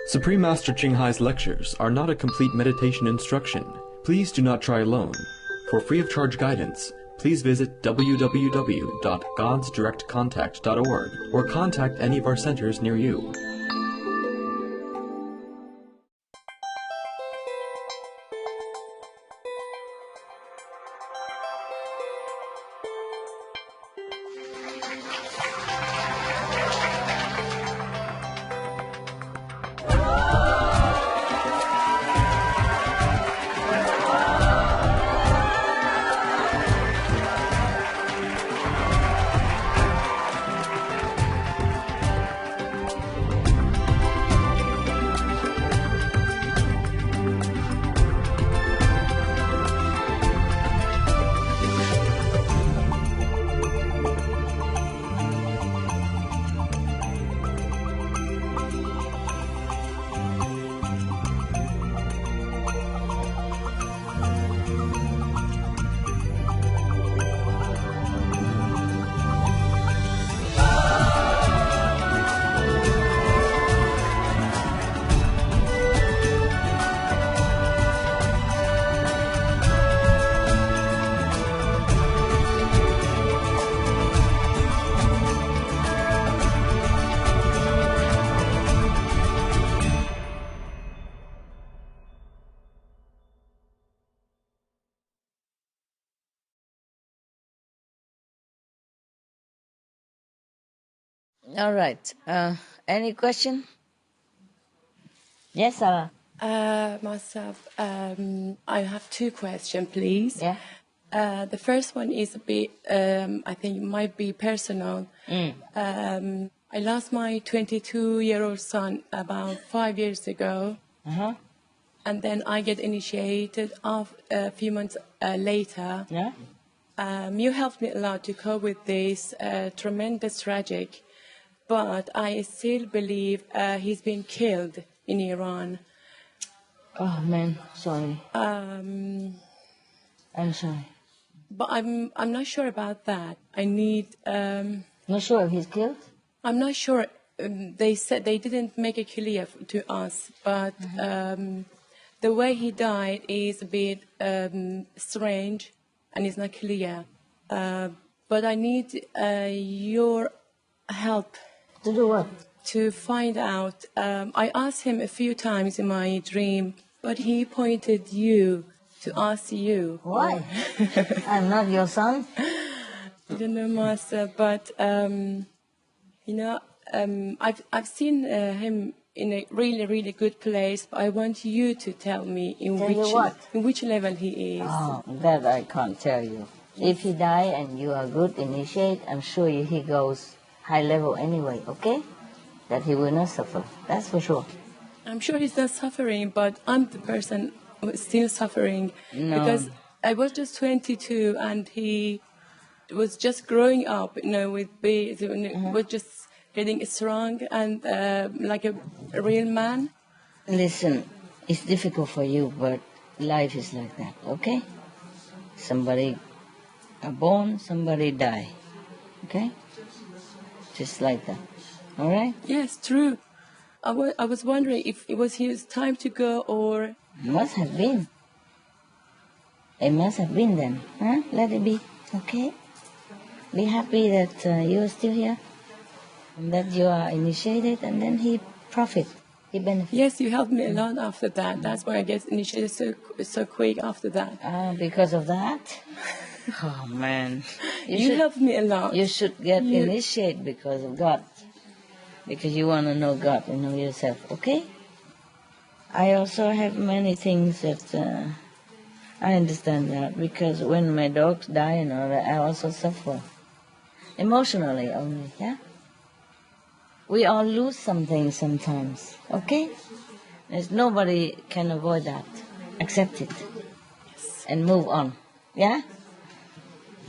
Supreme Master Qinghai's lectures are not a complete meditation instruction. Please do not try alone. For free of charge guidance, please visit www.godsdirectcontact.org or contact any of our centers near you. All right. Any question? Yes, Sarah. Myself, I have two questions, please. Yeah. The first one is a bit, I think it might be personal. I lost my 22-year-old son about 5 years ago. Uh-huh. And then I get initiated a few months later. Yeah. You helped me a lot to cope with this tremendous tragic, but I still believe he's been killed in Iran. Oh man, sorry. I'm sorry. But I'm not sure about that. I need. Not sure if he's killed? I'm not sure. They said they didn't make it clear to us, but the way he died is a bit strange, and it's not clear. But I need your help. To do what? To find out. I asked him a few times in my dream, but he pointed you to ask you. Why? I'm not your son. I don't know, Master, but I've seen him in a really, really good place. But I want you to tell me in which level he is. Oh, that I can't tell you. If he die and you are good initiate, I'm sure he goes high level anyway, okay? That he will not suffer, that's for sure. I'm sure he's not suffering, but I'm the person who's still suffering. No. Because I was just 22 and he was just growing up, with babies, was just getting strong and like a real man. Listen, it's difficult for you, but life is like that, okay? Somebody are born, somebody die, okay? Just like that, all right? Yes, true. I was wondering if it was his time to go or... It must have been. It must have been then, huh? Let it be, okay? Be happy that you are still here and that you are initiated, and then he profit, he benefit. Yes, you helped me a lot after that. That's why I get initiated so quick after that. Because of that? Oh, man. You helped me a lot. You should get initiated because of God. Because you want to know God and know yourself, okay? I also have many things that I understand that, because when my dogs die and all that, I also suffer. Emotionally only, yeah? We all lose something sometimes, okay? There's nobody can avoid that. Accept it. Yes. And move on, yeah?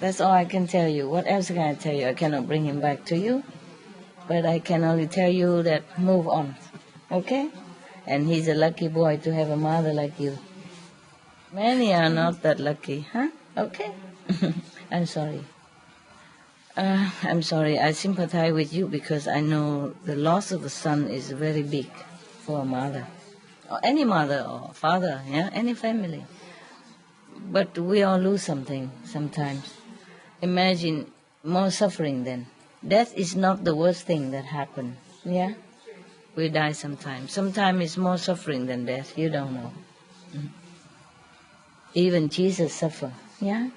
That's all I can tell you. What else can I tell you? I cannot bring him back to you. But I can only tell you that move on, okay? And he's a lucky boy to have a mother like you. Many are not that lucky, huh? Okay? I'm sorry. I sympathize with you because I know the loss of a son is very big. for a mother, or any mother or father, yeah, any family. But we all lose something sometimes. Imagine more suffering then. Death is not the worst thing that happened, yeah? We die sometimes. Sometimes it's more suffering than death, you don't know. Even Jesus suffered, yeah?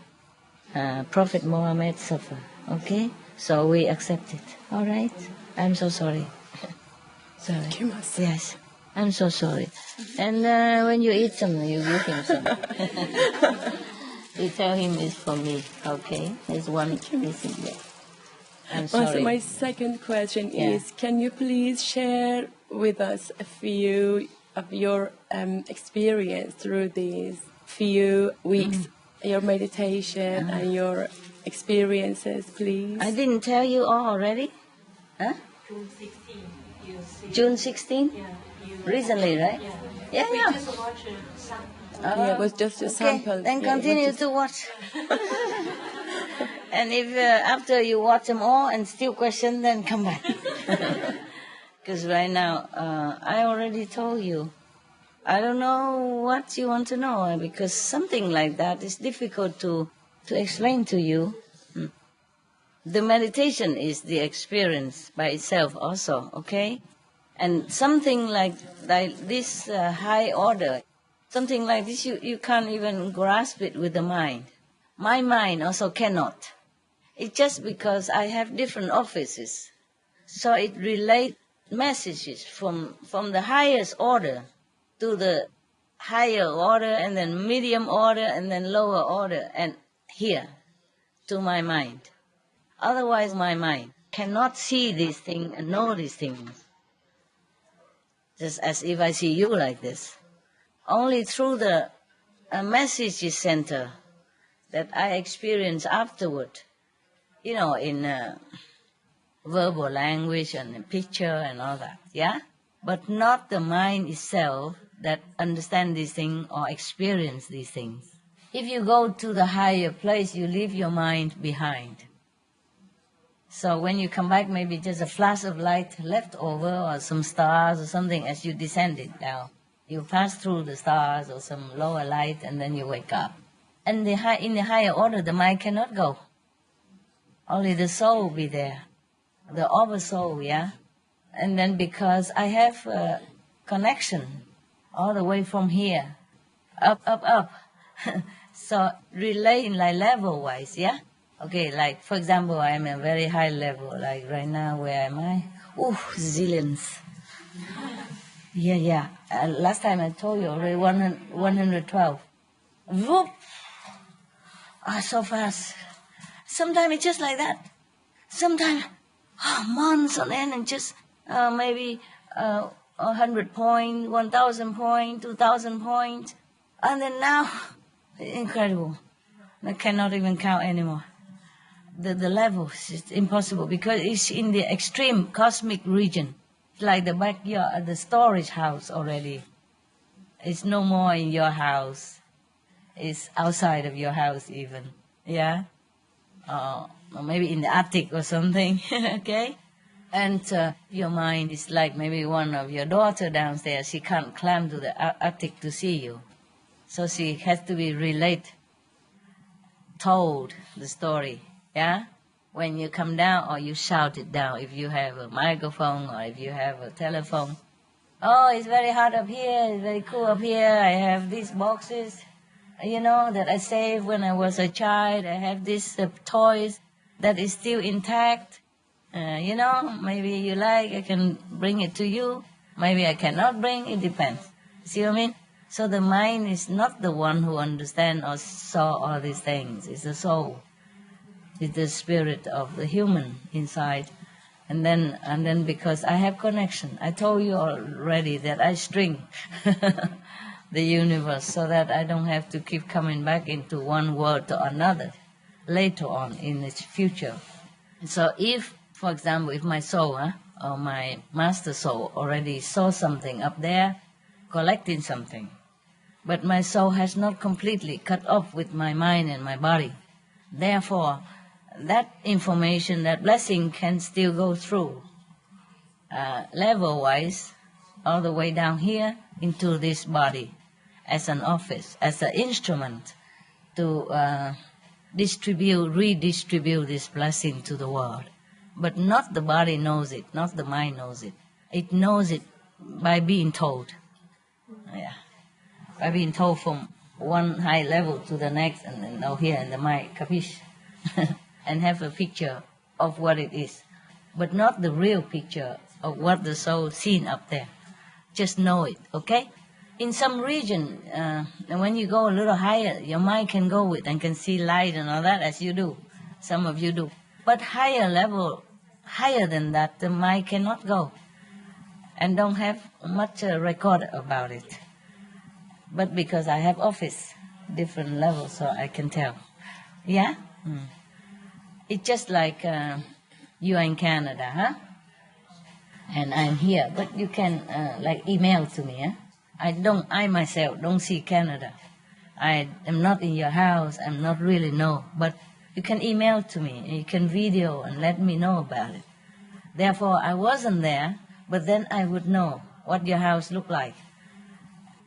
Prophet Muhammad suffered, okay? So we accept it, all right? I'm so sorry. Sorry. Thank you, Master. Yes, I'm so sorry. And when you eat something, you give him some. You tell him it's for me, okay? There's one missing there. I'm sorry. Also, my second question Yeah. is, can you please share with us a few of your experience through these few weeks, your meditation and your experiences, please? I didn't tell you all already? Huh? June 16. June 16? Yeah. Recently, right? Yeah, We yeah. just watched some. Yeah, it was just a Okay, sample. then Yeah, it was continue just- to watch. And if after you watch them all and still question, then come back. Because right now, I already told you. I don't know what you want to know, because something like that is difficult to explain to you. The meditation is the experience by itself also, okay? And something like this high order, something like this, you can't even grasp it with the mind. My mind also cannot. It's just because I have different offices. So it relates messages from the highest order to the higher order, and then medium order, and then lower order, and here to my mind. Otherwise, my mind cannot see these things and know these things. Just as if I see you like this. Only through the message center that I experience afterward, in verbal language and in picture and all that, yeah? But not the mind itself that understand these things or experience these things. If you go to the higher place, you leave your mind behind. So when you come back, maybe just a flash of light left over, or some stars or something as you descended down. You pass through the stars or some lower light, and then you wake up. And in the higher order, the mind cannot go. Only the soul will be there, the oversoul, yeah? And then because I have a connection all the way from here, up. So relate like level-wise, yeah? Okay, like, for example, I'm a very high level, like right now, where am I? Zillions. Yeah. Last time I told you already, 112. Whoop! So fast. Sometimes it's just like that. Sometimes months on end, and just maybe 100 points, 1,000 points, 2,000 points. And then now, incredible. I cannot even count anymore. The level is impossible because it's in the extreme cosmic region. It's like the backyard, the storage house already. It's no more in your house. It's outside of your house even. Yeah? Or maybe in the attic or something. Okay? And your mind is like maybe one of your daughter downstairs. She can't climb to the attic to see you. So she has to be told the story. Yeah? When you come down, or you shout it down, if you have a microphone or if you have a telephone. Oh, it's very hot up here, it's very cool up here, I have these boxes, that I saved when I was a child, I have these toys that is still intact. Maybe you like, I can bring it to you, maybe I cannot bring, it depends. See what I mean? So the mind is not the one who understands or saw all these things, it's the soul. It's the spirit of the human inside. And then because I have connection, I told you already that I string the universe so that I don't have to keep coming back into one world to another later on in its future. So if, for example, if my soul or my master soul already saw something up there, collecting something, but my soul has not completely cut off with my mind and my body, therefore, that information, that blessing can still go through level-wise all the way down here into this body as an office, as an instrument to redistribute this blessing to the world. But not the body knows it, not the mind knows it. It knows it by being told. Yeah. By being told from one high level to the next, and then now here in the mind, capiche? And have a picture of what it is. But not the real picture of what the soul seen up there. Just know it, okay? In some region, when you go a little higher, your mind can go with and can see light and all that, as you do. Some of you do. But higher level, higher than that, the mind cannot go. And don't have much record about it. But because I have office, different levels, so I can tell. Yeah? It's just like you are in Canada, huh? And I'm here, but you can like email to me, huh? I myself don't see Canada. I am not in your house, I'm not really know, but you can email to me, you can video and let me know about it. Therefore, I wasn't there, but then I would know what your house looked like.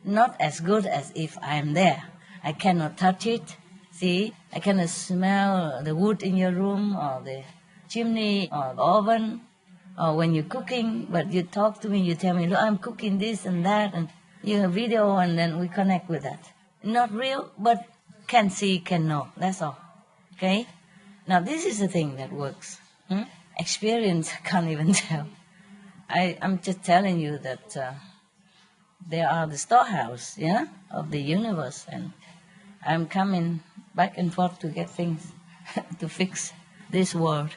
Not as good as if I am there. I cannot touch it, see? I cannot smell the wood in your room or the chimney or the oven or when you're cooking, but you talk to me, you tell me, look, I'm cooking this and that, and you have video and then we connect with that. Not real, but can see, can know, that's all. Okay? Now this is the thing that works. Experience can't even tell. I'm just telling you that they are the storehouse, yeah, of the universe, and I'm coming back and forth to get things, to fix this world,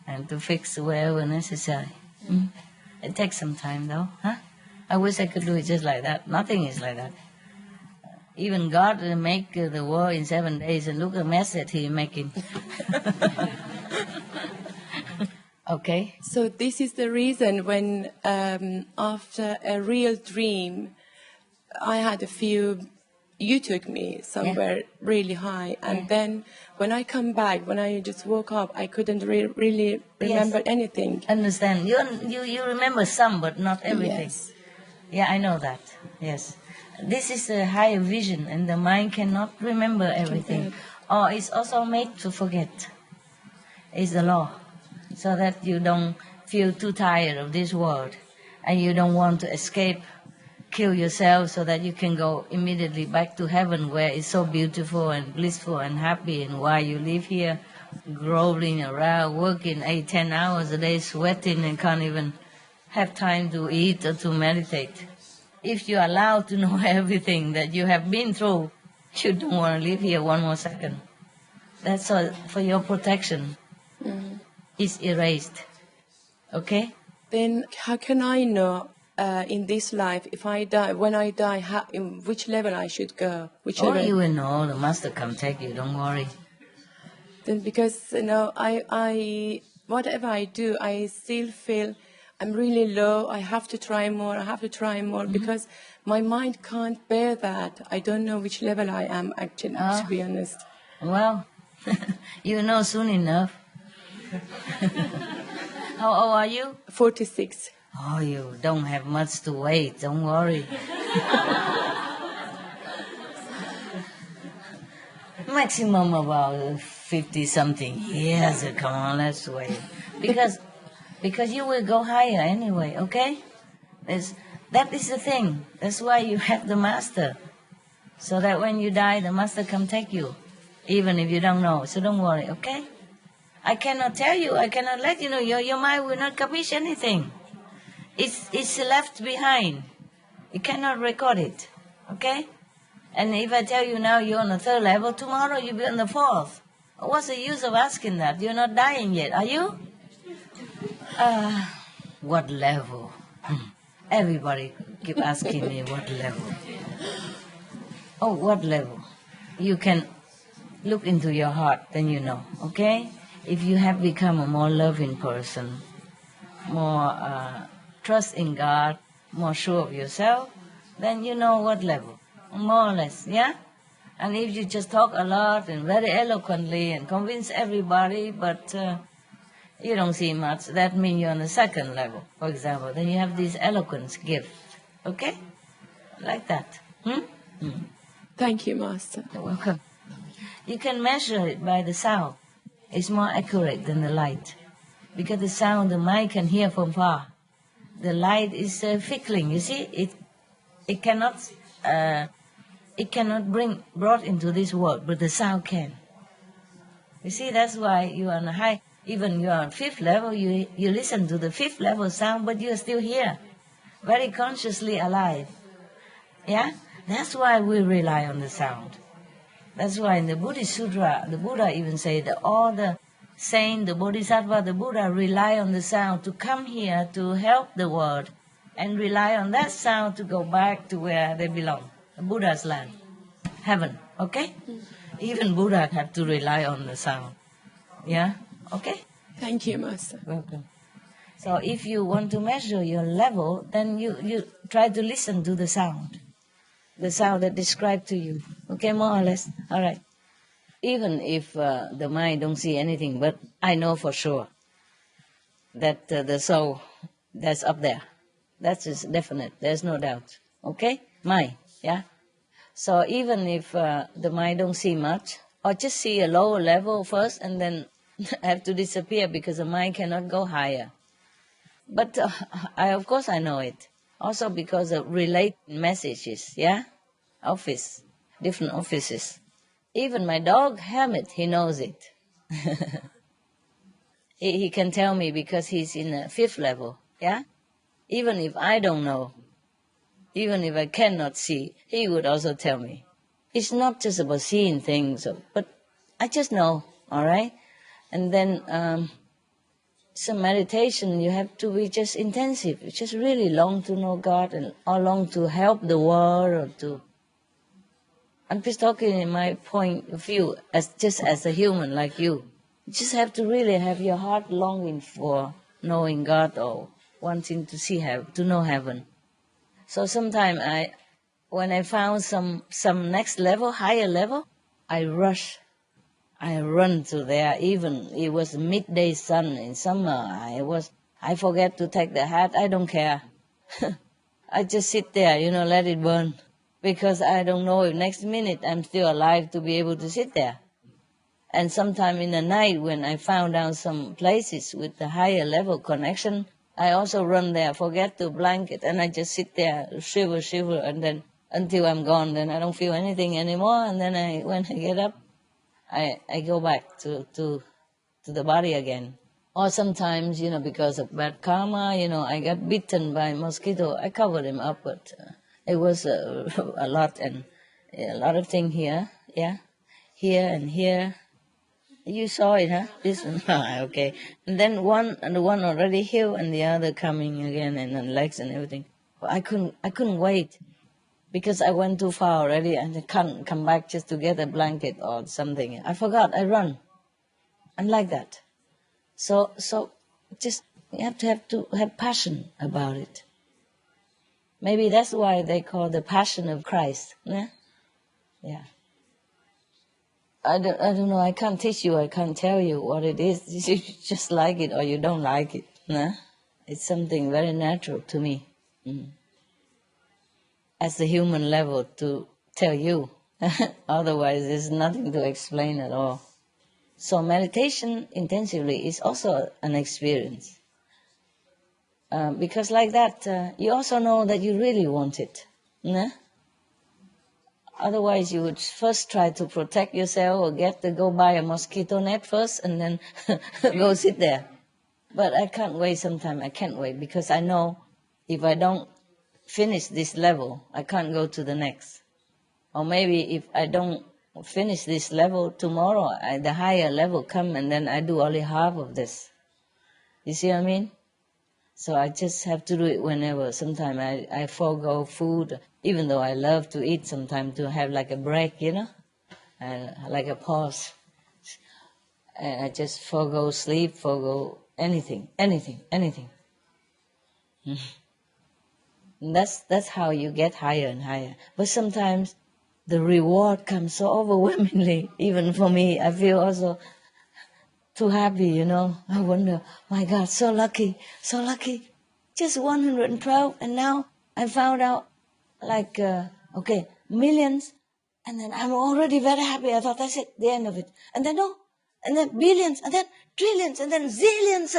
and to fix wherever necessary. It takes some time though, huh? I wish I could do it just like that. Nothing is like that. Even God make the world in 7 days, and look at the mess that He's making. Okay. So this is the reason when after a real dream, I had a few, you took me somewhere really high, and then when I come back, when I just woke up, I couldn't really remember anything. Understand. You remember some, but not everything. Yes. Yeah, I know that. Yes. This is a higher vision, and the mind cannot remember everything. Or it's also made to forget. It's the law. So that you don't feel too tired of this world, and you don't want to escape, kill yourself, so that you can go immediately back to heaven, where it's so beautiful and blissful and happy. And while you live here, groveling around, working 8-10 hours a day, sweating, and can't even have time to eat or to meditate. If you're allowed to know everything that you have been through, you don't want to live here one more second. That's all for your protection. Is erased. Okay? Then how can I know in this life, if I die, when I die, in which level I should go? Oh, you will know. The master come take you. Don't worry. Then because I whatever I do, I still feel I'm really low. I have to try more. I have to try more because my mind can't bear that. I don't know which level I am actually. To be honest. Well, you know soon enough. How old are you? 46. Oh, you don't have much to wait. Don't worry. Maximum about 50-something years. Come on, let's wait. Because you will go higher anyway, okay? That is the thing. That's why you have the master. So that when you die, the master come take you. Even if you don't know. So don't worry, okay? I cannot tell you, I cannot let you know. Your mind will not capiche anything. It's left behind. You cannot record it, okay? And if I tell you now you're on the 3rd level, tomorrow you'll be on the 4th. What's the use of asking that? You're not dying yet, are you? What level? Everybody keep asking me what level. Oh, what level? You can look into your heart, then you know, okay? If you have become a more loving person, more trust in God, more sure of yourself, then you know what level, more or less, yeah? And if you just talk a lot and very eloquently and convince everybody, but you don't see much. That means you're on the second level, for example. Then you have this eloquence gift. Okay? Like that. Thank you, Master. You're welcome. You can measure it by the sound. It's more accurate than the light. Because the sound the mind can hear from far. The light is fickling. You see, it cannot brought into this world, but the sound can. You see, that's why you are on a high. Even you are on fifth level, you listen to the fifth level sound, but you are still here, very consciously alive. Yeah, that's why we rely on the sound. That's why in the Buddhist Sutra, the Buddha even say that all the saint, the Bodhisattva, the Buddha rely on the sound to come here to help the world, and rely on that sound to go back to where they belong, the Buddha's land, heaven. Okay? Even Buddha have to rely on the sound. Yeah? Okay? Thank you, Master. Welcome. So if you want to measure your level, then you try to listen to the sound that described to you. Okay, more or less. All right. Even if the mind don't see anything, but I know for sure that the soul that's up there, that is definite. There's no doubt. Okay? Mind, yeah? So even if the mind don't see much, or just see a lower level first and then have to disappear because the mind cannot go higher. But of course I know it. Also because of related messages, yeah? Different offices. Even my dog, Hamid, he knows it. he can tell me because he's in a fifth level, yeah? Even if I don't know, even if I cannot see, he would also tell me. It's not just about seeing things, but I just know, all right? And then some meditation, you have to be just intensive. You just really long to know God or long to help the world or to... I'm just talking in my point of view, just as a human like you. You just have to really have your heart longing for knowing God or wanting to see heaven, to know heaven. So sometimes when I found some next level, higher level, I rush. I run to there. Even it was midday sun in summer. I forget to take the hat. I don't care. I just sit there, let it burn. Because I don't know if next minute I'm still alive to be able to sit there. And sometime in the night when I found out some places with the higher level connection, I also run there, forget to blanket, and I just sit there, shiver, and then until I'm gone, then I don't feel anything anymore, and then when I get up, I go back to the body again. Or sometimes, because of bad karma, I got bitten by a mosquito. I covered him up, but it was a lot, and a lot of things here, yeah, here and here. You saw it, huh? This one, okay. And then one already healed, and the other coming again, and then legs and everything. But I couldn't wait. Because I went too far already and I can't come back just to get a blanket or something. I forgot, I run. I'm like that. So just you have to have passion about it. Maybe that's why they call the passion of Christ. Yeah? Yeah. I don't know, I can't teach you, I can't tell you what it is. You just like it or you don't like it. Nah? It's something very natural to me. As the human level to tell you. Otherwise, there's nothing to explain at all. So meditation intensively is also an experience. Because like that, you also know that you really want it. Nah? Otherwise, you would first try to protect yourself or go buy a mosquito net first and then go sit there. But I can't wait sometime. I can't wait because I know if I don't finish this level, I can't go to the next. Or maybe if I don't finish this level tomorrow, the higher level come and then I do only half of this. You see what I mean? So I just have to do it whenever. Sometimes I forego food, even though I love to eat sometimes to have like a break, like a pause. And I just forego sleep, forego anything. And that's how you get higher and higher. But sometimes the reward comes so overwhelmingly, even for me. I feel also too happy, you know. I wonder, my God, so lucky, so lucky. Just 112, and now I found out, like, okay, millions, and then I'm already very happy. I thought that's it, the end of it. And then no, and then billions, and then trillions, and then zillions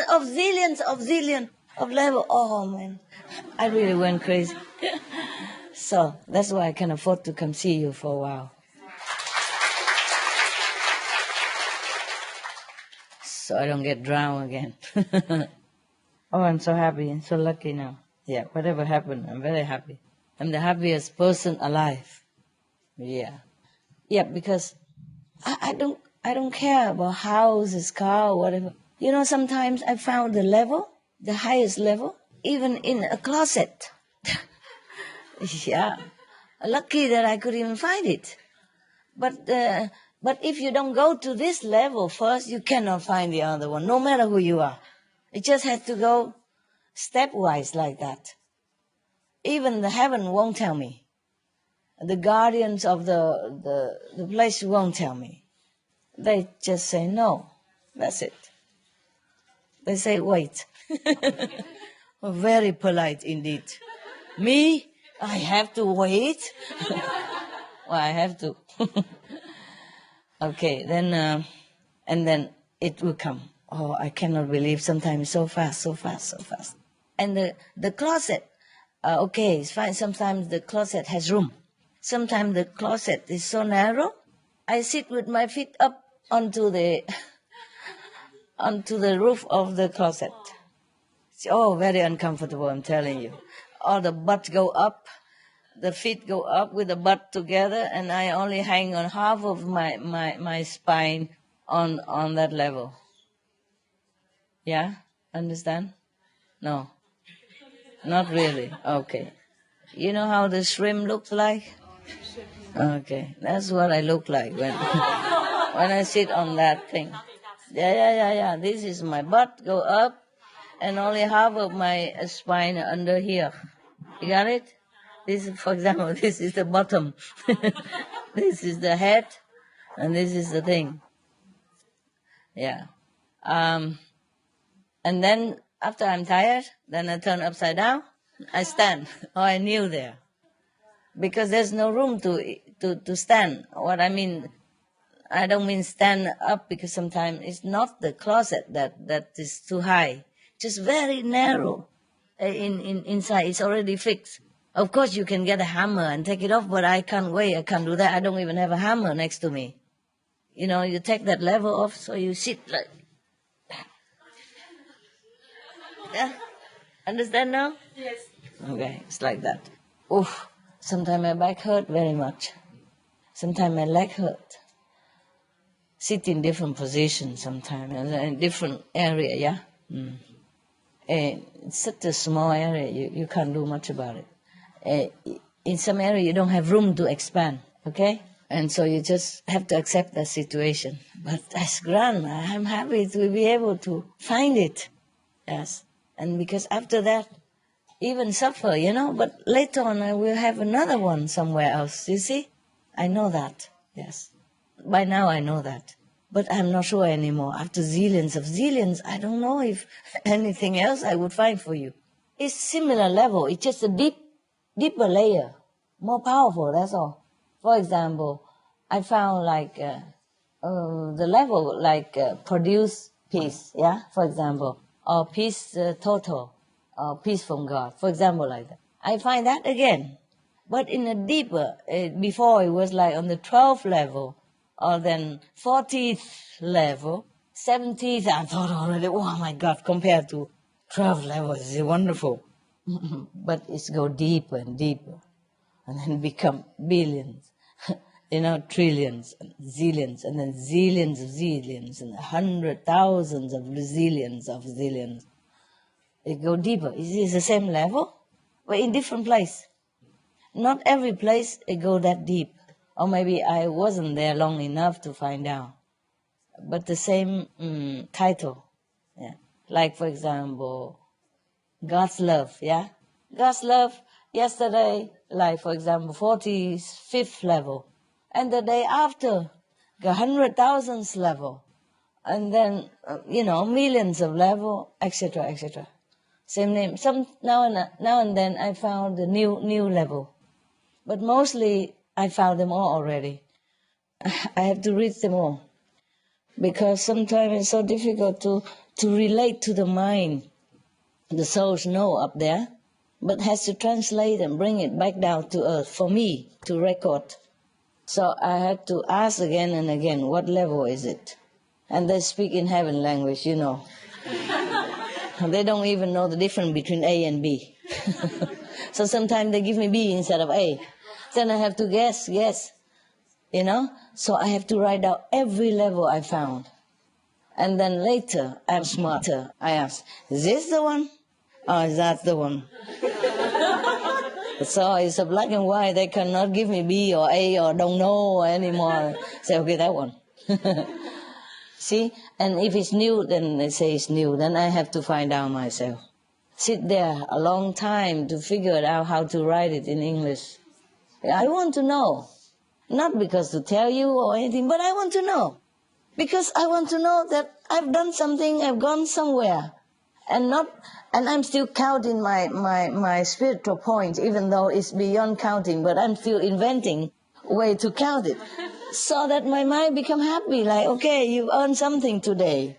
of level. Oh, man, I really went crazy. So that's why I can afford to come see you for a while. So I don't get drowned again. Oh, I'm so happy and so lucky now. Yeah, whatever happened, I'm very happy. I'm the happiest person alive. Yeah. Yeah, because I don't care about houses, car, whatever. You know, sometimes I found the level, the highest level, even in a closet. Yeah. Lucky that I could even find it. But if you don't go to this level first, you cannot find the other one, no matter who you are. It just has to go stepwise like that. Even the heaven won't tell me. The guardians of the place won't tell me. They just say no. That's it. They say wait. Very polite indeed. Me? I have to wait? Well, I have to. Okay, then, and then it will come. Oh, I cannot believe sometimes so fast, so fast, so fast. And the closet, okay, it's fine. Sometimes the closet has room. Sometimes the closet is so narrow. I sit with my feet up onto the roof of the closet. It's, oh, very uncomfortable, I'm telling you. Or the butt go up, the feet go up with the butt together, and I only hang on half of my spine on that level. Yeah? Understand? No. Not really. Okay. You know how the shrimp looks like? Okay. That's what I look like when I sit on that thing. Yeah. This is my butt, go up, and only half of my spine under here. You got it? This is, for example, this is the bottom. This is the head, and this is the thing. Yeah. And then after I'm tired, then I turn upside down. I stand. Oh, I kneel there. Because there's no room to stand. What I mean, I don't mean stand up, because sometimes it's not the closet that is too high. Just very narrow. Inside, it's already fixed. Of course, you can get a hammer and take it off, but I can't wait. I can't do that. I don't even have a hammer next to me. You know, you take that level off, so you sit like that. Yeah? Understand now? Yes. Okay, it's like that. Oof. Sometimes my back hurt very much. Sometimes my leg hurt. Sit in different positions sometimes, in different area, yeah? It's such a small area, you can't do much about it. In some area, you don't have room to expand, okay? And so you just have to accept that situation. But that's grand. I'm happy to be able to find it. Yes. And because after that, even suffer, you know, but later on I will have another one somewhere else, you see? I know that, yes. By now I know that. But I'm not sure anymore. After zillions, I don't know if anything else I would find for you. It's similar level. It's just a deeper layer, more powerful, that's all. For example, I found like the level like produce peace, yeah, for example, or peace total, or peace from God, for example, like that. I find that again, but in a deeper, before it was like on the 12th level, or then 40th level, 70th, I thought already, oh my God, compared to 12 levels, it's wonderful. But it's go deeper and deeper, and then become billions, you know, trillions, and zillions, and then zillions of zillions, and 100,000s of zillions. It go deeper. It's the same level, but in different place. Not every place it go that deep, or maybe I wasn't there long enough to find out. But the same title, yeah. Like for example, God's love, yeah? God's love yesterday, like for example, 45th level. And the day after, the 100,000th level. And then, millions of level, etc., etc. Same name. Some now and then I found the new level, but mostly I found them all already. I have to read them all because sometimes it's so difficult to relate to the mind. The souls know up there, but has to translate and bring it back down to earth for me to record. So I had to ask again and again, what level is it? And they speak in heaven language, They don't even know the difference between A and B. So sometimes they give me B instead of A. Then I have to guess, So I have to write down every level I found. And then later, I'm smarter. I ask, is this the one? Or is that the one? So it's a black and white. They cannot give me B or A or don't know anymore. Say, okay, that one. See? And if it's new, then they say it's new. Then I have to find out myself. Sit there a long time to figure out how to write it in English. I want to know. Not because to tell you or anything, but I want to know. Because I want to know that I've done something, I've gone somewhere. And I'm still counting my spiritual points, even though it's beyond counting, but I'm still inventing a way to count it. So that my mind become happy, like, okay, you've earned something today.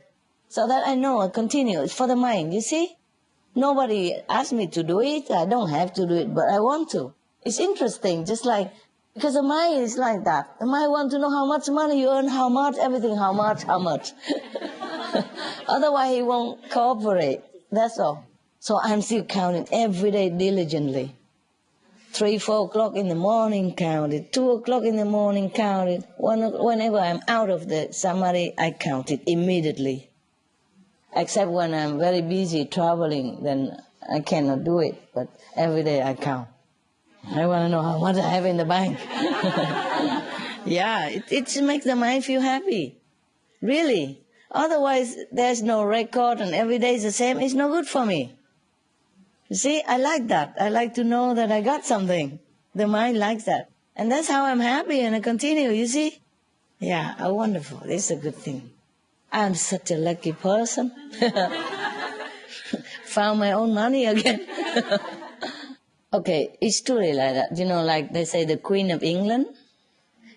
So that I know I continue. It's for the mind, you see? Nobody asked me to do it. I don't have to do it, but I want to. It's interesting, just like, because the mind is like that. The mind wants to know how much money you earn, how much, everything, how much. Otherwise, he won't cooperate. That's all. So I'm still counting every day diligently. 3, 4 o'clock in the morning, count it. 2 o'clock in the morning, count it. Whenever I'm out of the samadhi, I count it immediately. Except when I'm very busy traveling, then I cannot do it. But every day I count. I want to know how much I have in the bank. Yeah, it makes the mind feel happy. Really. Otherwise, there's no record and every day is the same. It's no good for me. You see, I like that. I like to know that I got something. The mind likes that. And that's how I'm happy and I continue, you see? Yeah, wonderful. This is a good thing. I'm such a lucky person. Found my own money again. Okay, it's truly like that. Like they say the Queen of England,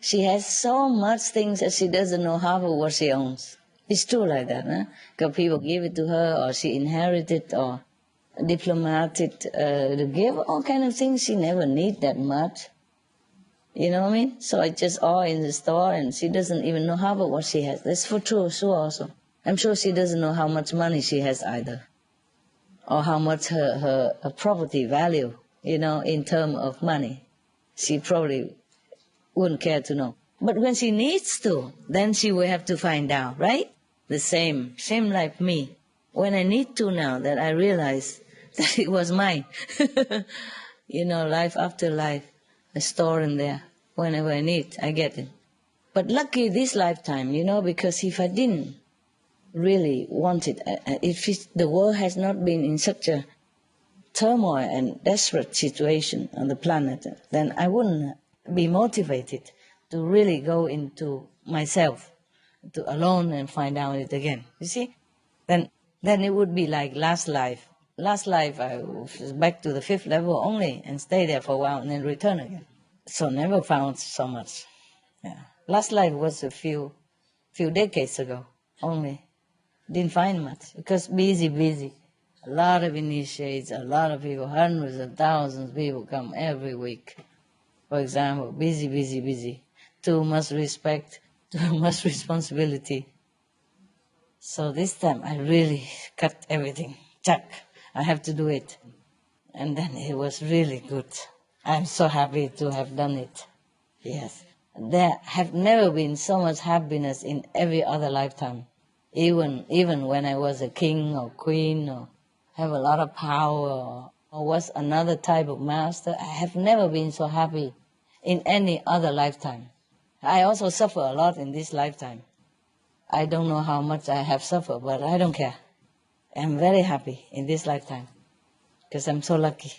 she has so much things that she doesn't know half of what she owns. It's true like that, huh? Because people give it to her, or she inherited, or diplomatic to give, all kind of things. She never need that much. You know what I mean? So it's just all in the store, and she doesn't even know half of what she has. That's for sure also. I'm sure she doesn't know how much money she has either, or how much her property value, in terms of money. She probably wouldn't care to know. But when she needs to, then she will have to find out, right? The same like me. When I need to now, that I realize that it was mine. Life after life, I store in there. Whenever I need, I get it. But lucky this lifetime, because if I didn't really want it, if the world has not been in such a turmoil and desperate situation on the planet, then I wouldn't be motivated to really go into myself, to alone and find out it again. You see? Then it would be like last life. Last life I was back to the 5th level only and stay there for a while and then return again. So never found so much. Yeah. Last life was a few decades ago only. Didn't find much because busy. A lot of initiates, a lot of people, hundreds of thousands of people come every week. For example, busy. Too much respect, too much responsibility. So this time I really cut everything. Check. I have to do it. And then it was really good. I'm so happy to have done it. Yes. There have never been so much happiness in every other lifetime. Even when I was a king or queen or have a lot of power or was another type of master, I have never been so happy in any other lifetime. I also suffer a lot in this lifetime. I don't know how much I have suffered, but I don't care. I'm very happy in this lifetime because I'm so lucky.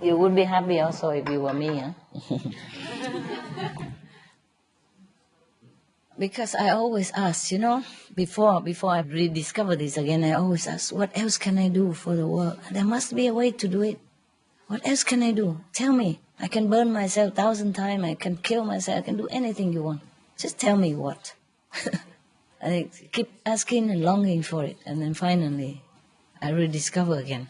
You would be happy also if you were me, huh? Because I always ask, before I rediscover this again, I always ask, what else can I do for the world? There must be a way to do it. What else can I do? Tell me. I can burn myself 1,000 times. I can kill myself. I can do anything you want. Just tell me what. I keep asking and longing for it. And then finally, I rediscover again.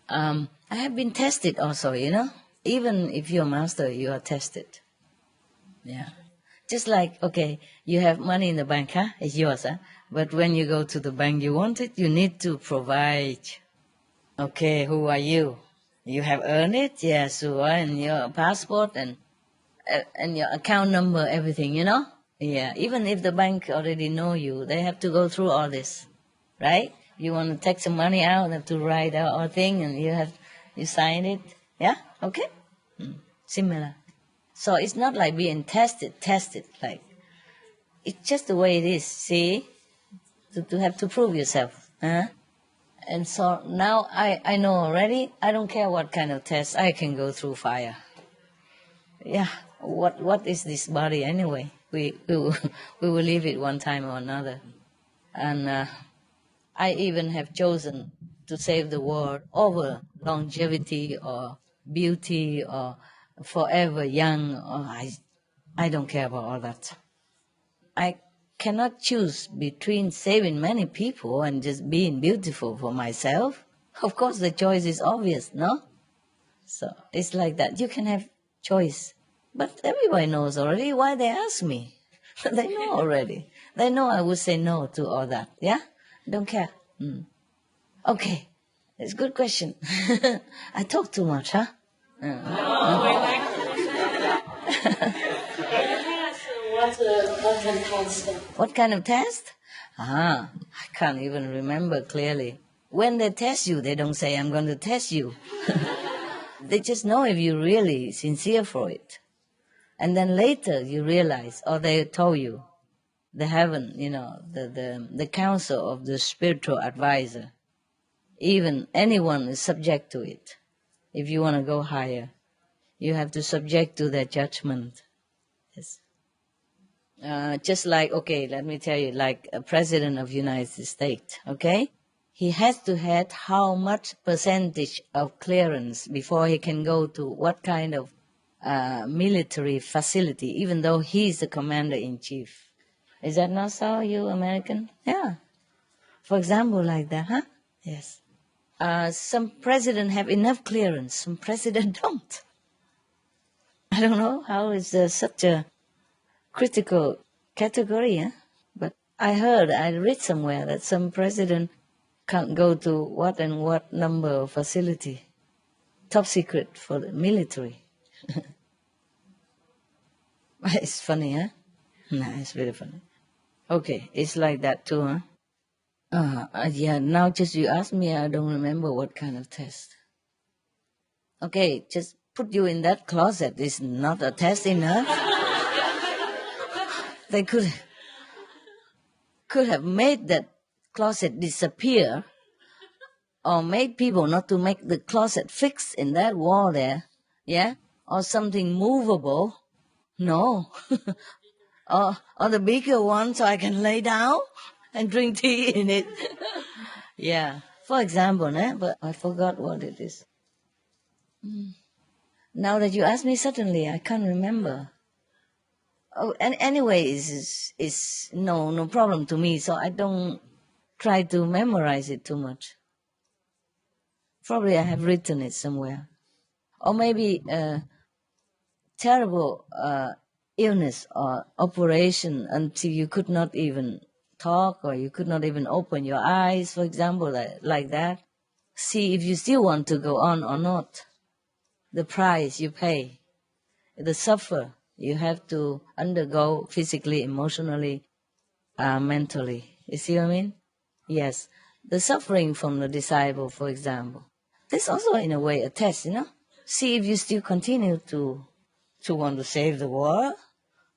I have been tested also, Even if you're a master, you are tested. Yeah. Just like, okay, you have money in the bank, huh? It's yours, huh? But when you go to the bank, you want it, you need to provide. Okay, who are you? You have earned it? Yes, you are, and your passport and your account number, everything, Yeah, even if the bank already know you, they have to go through all this, right? You want to take some money out, they have to write out all thing, and you sign it. Yeah, okay? Similar. So it's not like being tested, like, it's just the way it is, see? To have to prove yourself, huh? And so now I know already, I don't care what kind of test, I can go through fire. Yeah, what is this body anyway? We will leave it one time or another. And I even have chosen to save the world over longevity or beauty or forever young. Or I don't care about all that. I cannot choose between saving many people and just being beautiful for myself. Of course, the choice is obvious, no? So it's like that. You can have choice. But everybody knows already why they ask me. They know already. They know I would say no to all that. Yeah? Don't care. Okay. It's a good question. I talk too much, huh? What kind of test? I can't even remember clearly. When they test you, they don't say, I'm going to test you. They just know if you're really sincere for it. And then later you realize, or they told you, the heaven, the council of the spiritual advisor, even anyone is subject to it. If you want to go higher, you have to subject to their judgment. Yes. Just like, okay, let me tell you, like a president of United States, okay? He has to have how much percentage of clearance before he can go to what kind of military facility, even though he's the commander-in-chief. Is that not so, you American? Yeah. For example, like that, huh? Yes. Some president have enough clearance, some president don't. I don't know how is there such a critical category, huh? But I read somewhere that some president can't go to what and what number of facility. Top secret for the military. It's funny, huh? No, it's very funny. Okay, it's like that too, huh? Yeah, now just you ask me, I don't remember what kind of test. Okay, just put you in that closet is not a test enough. They could have made that closet disappear or made people not to make the closet fixed in that wall there, yeah? Or something movable. No. or the bigger one so I can lay down and drink tea in it. Yeah. For example, but I forgot what it is. Now that you ask me suddenly, I can't remember. Oh, and anyway, it's no problem to me, so I don't try to memorize it too much. Probably I have written it somewhere. Or maybe terrible illness or operation until you could not even talk or you could not even open your eyes, for example, like that. See if you still want to go on or not. The price you pay, the suffer you have to undergo physically, emotionally, mentally. You see what I mean? Yes. The suffering from the disciple, for example. That's also in a way a test, See if you still continue to want to save the world.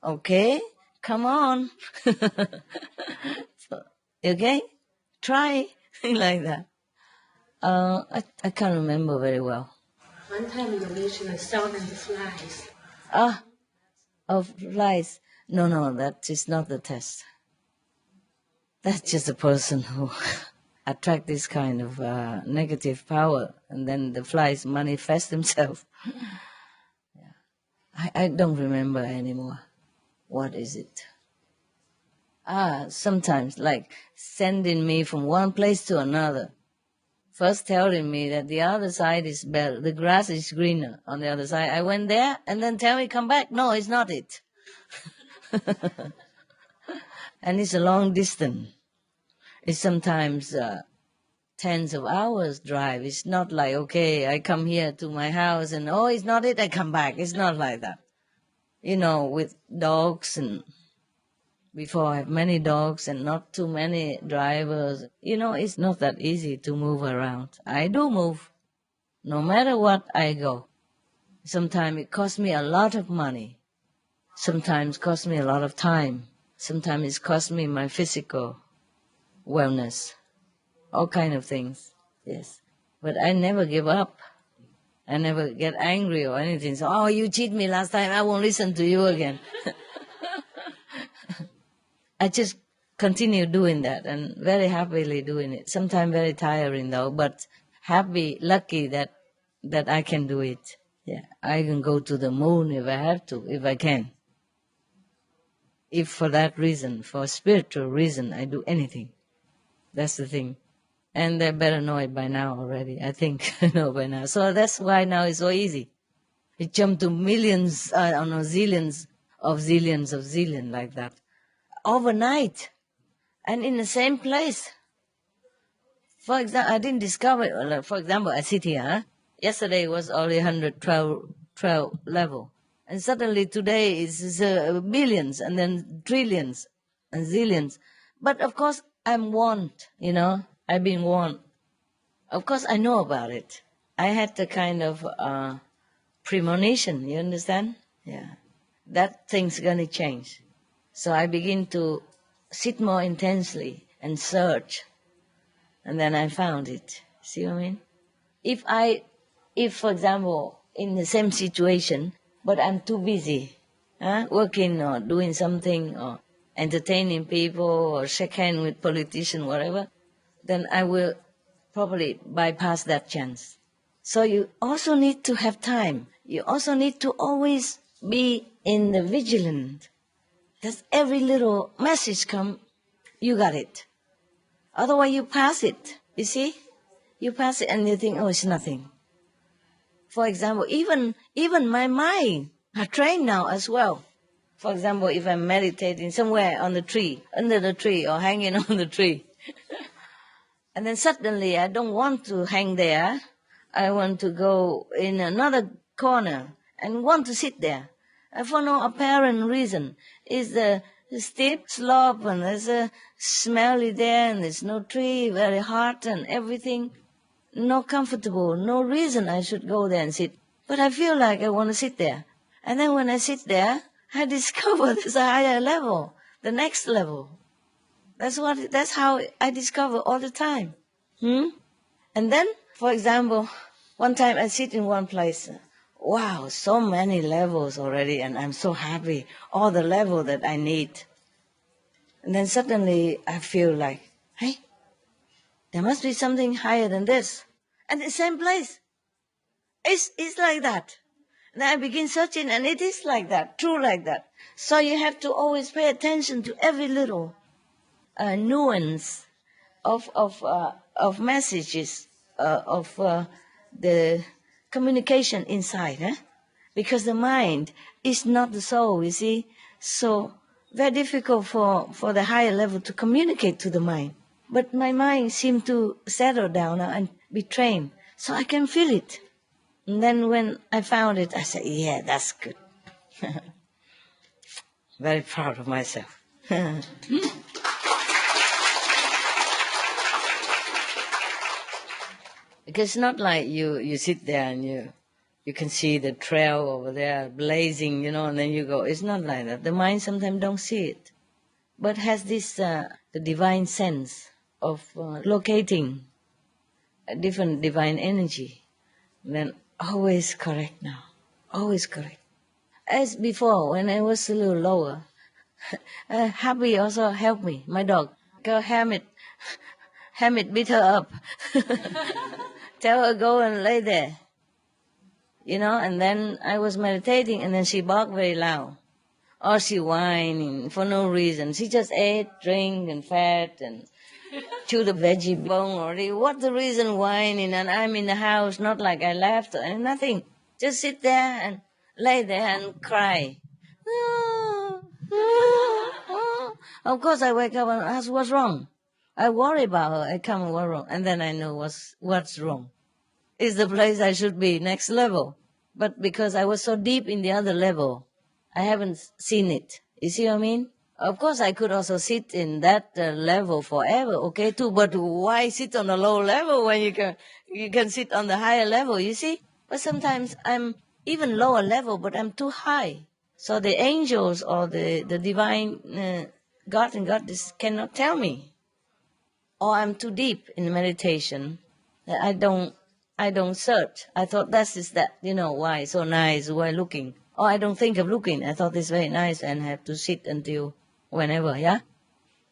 Okay? Come on. Okay? Try like that. I can't remember very well. One time you mentioned the sound and the flies. Ah, of flies. No, that is not the test. That's just a person who attract this kind of negative power, and then the flies manifest themselves. I don't remember anymore. What is it? Sometimes like sending me from one place to another. First telling me that the other side is better, the grass is greener on the other side. I went there and then tell me come back. No, it's not it. And it's a long distance. It's sometimes tens of hours drive. It's not like, okay, I come here to my house and, oh, it's not it, I come back. It's not like that. You know, with dogs, and before I have many dogs and not too many drivers, you know, it's not that easy to move around. I do move. No matter what, I go. Sometimes it costs me a lot of money. Sometimes it costs me a lot of time. Sometimes it costs me my physical wellness. All kind of things, yes. But I never give up. I never get angry or anything. So, oh, you cheated me last time, I won't listen to you again. I just continue doing that and very happily doing it. Sometimes very tiring though, but happy, lucky that I can do it. Yeah, I can go to the moon if I have to, if I can. If for that reason, for a spiritual reason, I do anything. That's the thing. And they better know it by now already. I think I know by now. So that's why now it's so easy. It jumped to millions, zillions like that. Overnight. And in the same place. For example, I didn't discover, for example, I sit here. Yesterday was only 112 level. And suddenly today is billions and then trillions and zillions. But of course, I'm warned, you know. I've been warned. Of course, I know about it. I had the kind of premonition, you understand? Yeah. That thing's going to change. So I begin to sit more intensely and search. And then I found it. See what I mean? If, for example, in the same situation, but I'm too busy, working or doing something or entertaining people or shake hands with politicians, whatever, then I will probably bypass that chance. So you also need to have time. You also need to always be in the vigilant. Because every little message come, you got it. Otherwise you pass it, you see? You pass it and you think, oh, it's nothing. For example, even my mind, I train now as well. For example, if I'm meditating somewhere on the tree, under the tree or hanging on the tree, and then suddenly I don't want to hang there. I want to go in another corner and want to sit there. And for no apparent reason. It's the steep slope and there's a smelly there and there's no tree, very hot and everything. No comfortable, no reason I should go there and sit. But I feel like I want to sit there. And then when I sit there, I discover there's a higher level, the next level. That's how I discover all the time. And then, for example, one time I sit in one place. Wow, so many levels already, and I'm so happy. All the level that I need. And then suddenly I feel like, hey, there must be something higher than this. And the same place. It's like that. And I begin searching, and it is like that, true like that. So you have to always pay attention to every little nuance of messages, of the communication inside, because the mind is not the soul, you see. So very difficult for the higher level to communicate to the mind. But my mind seemed to settle down now and be trained, so I can feel it. And then when I found it, I said, yeah, that's good. Very proud of myself. Because it's not like you sit there and you can see the trail over there blazing, and then you go. It's not like that. The mind sometimes don't see it, but has this the divine sense of locating a different divine energy. And then, always correct now. Always correct. As before, when I was a little lower, Happy also helped me, my dog. Go Hamid beat her up. Tell her go and lay there. And then I was meditating and then she barked very loud. Or she whining for no reason. She just ate, drink and fat and chewed a veggie bone already. What's the reason whining? And I'm in the house, not like I left or nothing. Just sit there and lay there and cry. Of course I wake up and ask what's wrong. I worry about her. I come, what's wrong? And then I know what's wrong. It's the place I should be, next level. But because I was so deep in the other level, I haven't seen it. You see what I mean? Of course, I could also sit in that level forever, okay, too. But why sit on a low level when you can sit on the higher level, you see? But sometimes I'm even lower level, but I'm too high. So the angels or the divine God and Goddess cannot tell me. Or I'm too deep in meditation. I don't search. I thought that is that, why so nice, why looking. Oh, I don't think of looking. I thought it's very nice and have to sit until whenever, yeah?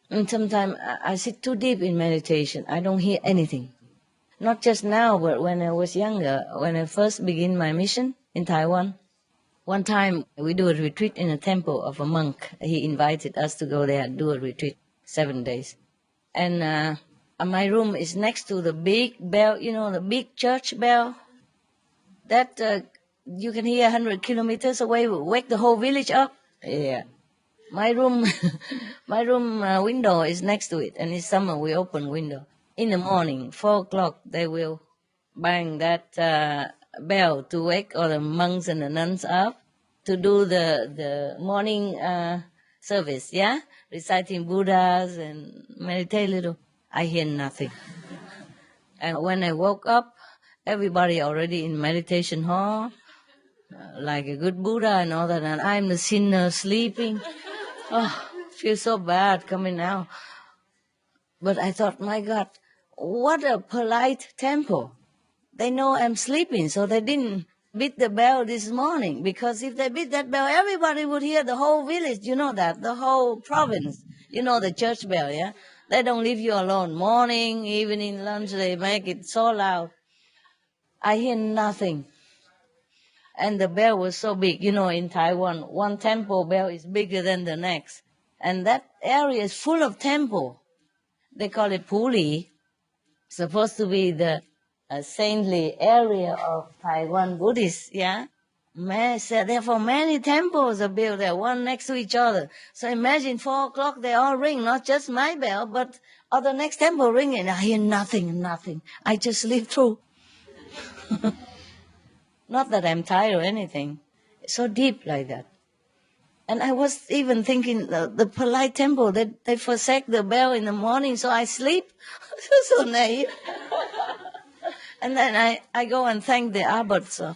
And sometimes I sit too deep in meditation. I don't hear anything. Not just now, but when I was younger, when I first began my mission in Taiwan. One time we do a retreat in a temple of a monk. He invited us to go there and do a retreat, 7 days. And my room is next to the big bell, the big church bell. That you can hear 100 kilometers away, wake the whole village up. Yeah. My room window is next to it, and in summer we open window. In the morning, 4 o'clock, they will bang that bell to wake all the monks and the nuns up to do the morning service, yeah? Reciting Buddhas and meditate a little. I hear nothing. And when I woke up, everybody already in meditation hall, like a good Buddha and all that, and I'm the sinner sleeping. Oh, feel so bad coming out. But I thought, my God, what a polite temple. They know I'm sleeping, so they didn't beat the bell this morning, because if they beat that bell, everybody would hear, the whole village, you know that, the whole province, the church bell, yeah? They don't leave you alone. Morning, evening, lunch, they make it so loud. I hear nothing. And the bell was so big. In Taiwan, one temple bell is bigger than the next. And that area is full of temple. They call it Puli. Supposed to be the saintly area of Taiwan Buddhists, yeah? Therefore, many temples are built there, one next to each other. So imagine 4 o'clock, they all ring, not just my bell, but other next temple ringing. I hear nothing. I just sleep through. Not that I'm tired or anything. It's so deep like that. And I was even thinking the polite temple, they forsake the bell in the morning, so I sleep. So naive. And then I go and thank the abbot. So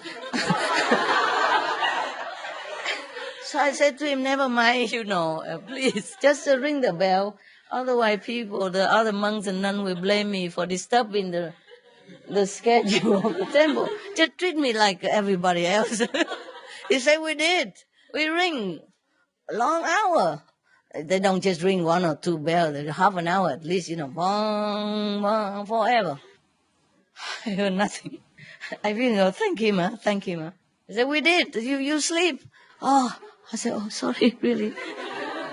I said to him, never mind, please, just ring the bell. Otherwise the other monks and nuns will blame me for disturbing the schedule of the temple. Just treat me like everybody else. He said, we did. We ring long hour. They don't just ring 1 or 2 bells, half an hour at least, bong, bong, forever. I heard nothing. I feel, thank him. He said, we did. You sleep. Oh, I said, oh, sorry, really.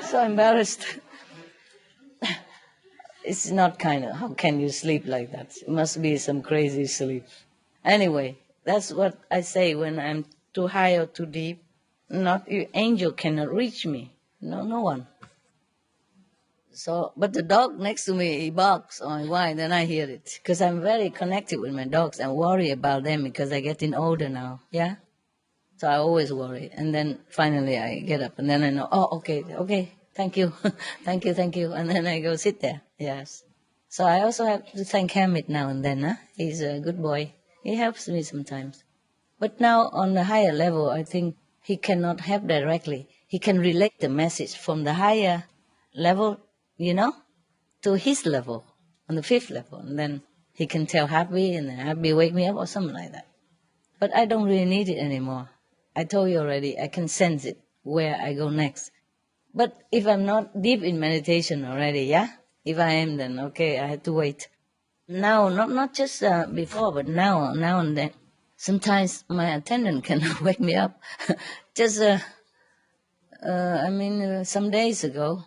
So embarrassed. It's not how can you sleep like that? It must be some crazy sleep. Anyway, that's what I say when I'm too high or too deep. Angel cannot reach me. No one. So, but the dog next to me, he barks or whine, then I hear it. Because I'm very connected with my dogs. I worry about them because I'm getting older now, yeah? So I always worry. And then finally I get up and then I know, oh, okay, thank you. thank you. And then I go sit there, yes. So I also have to thank Hamid now and then, huh? He's a good boy. He helps me sometimes. But now on the higher level, I think he cannot help directly. He can relate the message from the higher level, to his level, on the 5th level. And then he can tell Happy, and then Happy wake me up or something like that. But I don't really need it anymore. I told you already, I can sense it, where I go next. But if I'm not deep in meditation already, yeah? If I am, then okay, I have to wait. Now, not just before, but now and then. Sometimes my attendant can wake me up. Just, some days ago,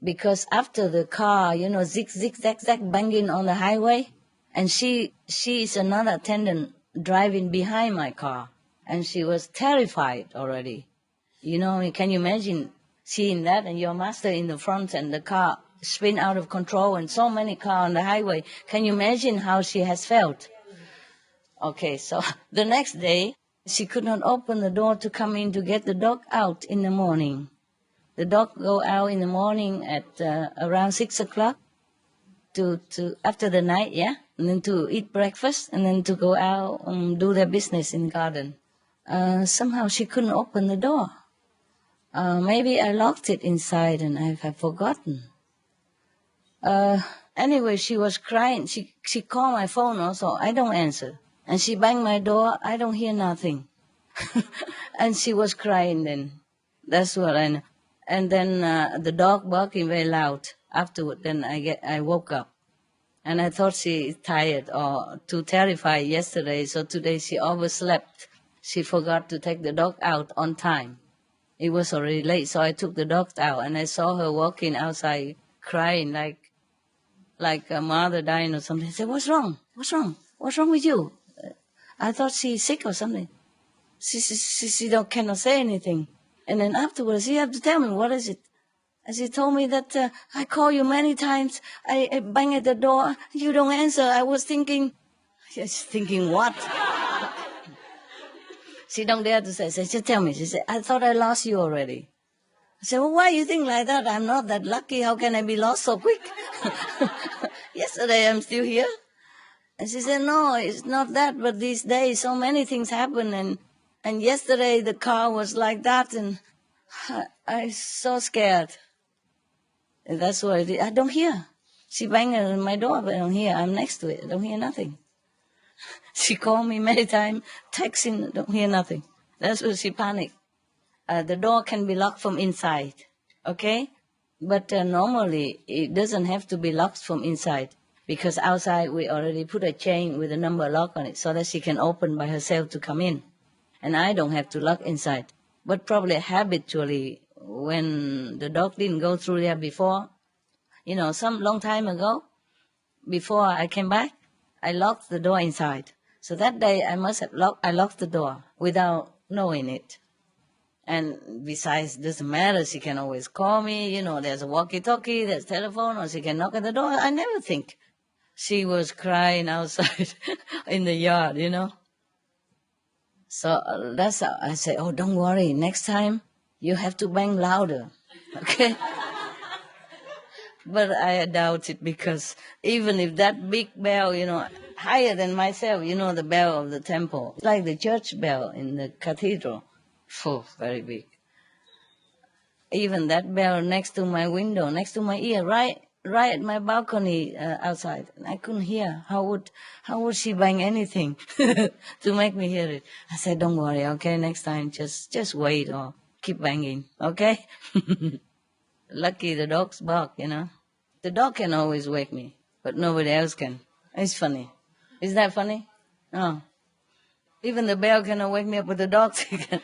because after the car, zig, zag, banging on the highway, and she is another attendant driving behind my car, and she was terrified already. Can you imagine seeing that, and your master in the front and the car spin out of control and so many cars on the highway? Can you imagine how she has felt? Okay, so the next day, she could not open the door to come in to get the dog out in the morning. The dog go out in the morning at around 6 o'clock to after the night, yeah? And then to eat breakfast and then to go out and do their business in the garden. Somehow she couldn't open the door. Maybe I locked it inside and I have forgotten. Anyway, she was crying. She called my phone also. I don't answer. And she banged my door. I don't hear nothing. And she was crying then. That's what I know. And then the dog barking very loud. Afterward, then I woke up. And I thought she is tired or too terrified yesterday. So today she overslept. She forgot to take the dog out on time. It was already late, so I took the dog out. And I saw her walking outside crying like a mother dying or something. I said, what's wrong? What's wrong? What's wrong with you? I thought she's sick or something. She cannot say anything. And then afterwards, you have to tell me, what is it? And she told me that I call you many times. I bang at the door. You don't answer. I was thinking, she's thinking what? She don't dare to say. She said, tell me. She said, I thought I lost you already. I said, well, why you think like that? I'm not that lucky. How can I be lost so quick? Yesterday I'm still here. And she said, no, it's not that, but these days so many things happen, and yesterday the car was like that, and I'm so scared. And that's what I did. I don't hear. She banged on my door, but I don't hear. I'm next to it. I don't hear nothing. She called me many times, texting, don't hear nothing. That's when she panicked. The door can be locked from inside, okay? But normally it doesn't have to be locked from inside. Because outside we already put a chain with a number lock on it so that she can open by herself to come in. And I don't have to lock inside. But probably habitually, when the dog didn't go through there before, some long time ago, before I came back, I locked the door inside. So that day I must have locked the door without knowing it. And besides, it doesn't matter, she can always call me, there's a walkie-talkie, there's telephone, or she can knock at the door. I never think. She was crying outside in the yard, So that's how I say, oh, don't worry. Next time you have to bang louder, okay? But I doubt it because even if that big bell, higher than myself, the bell of the temple, like the church bell in the cathedral, very big. Even that bell next to my window, next to my ear, right at my balcony outside. I couldn't hear. How would she bang anything to make me hear it? I said, don't worry, okay, next time just wait or keep banging, okay? Lucky the dogs bark, The dog can always wake me, but nobody else can. It's funny. Is that funny? No. Even the bell cannot wake me up, but the dogs can.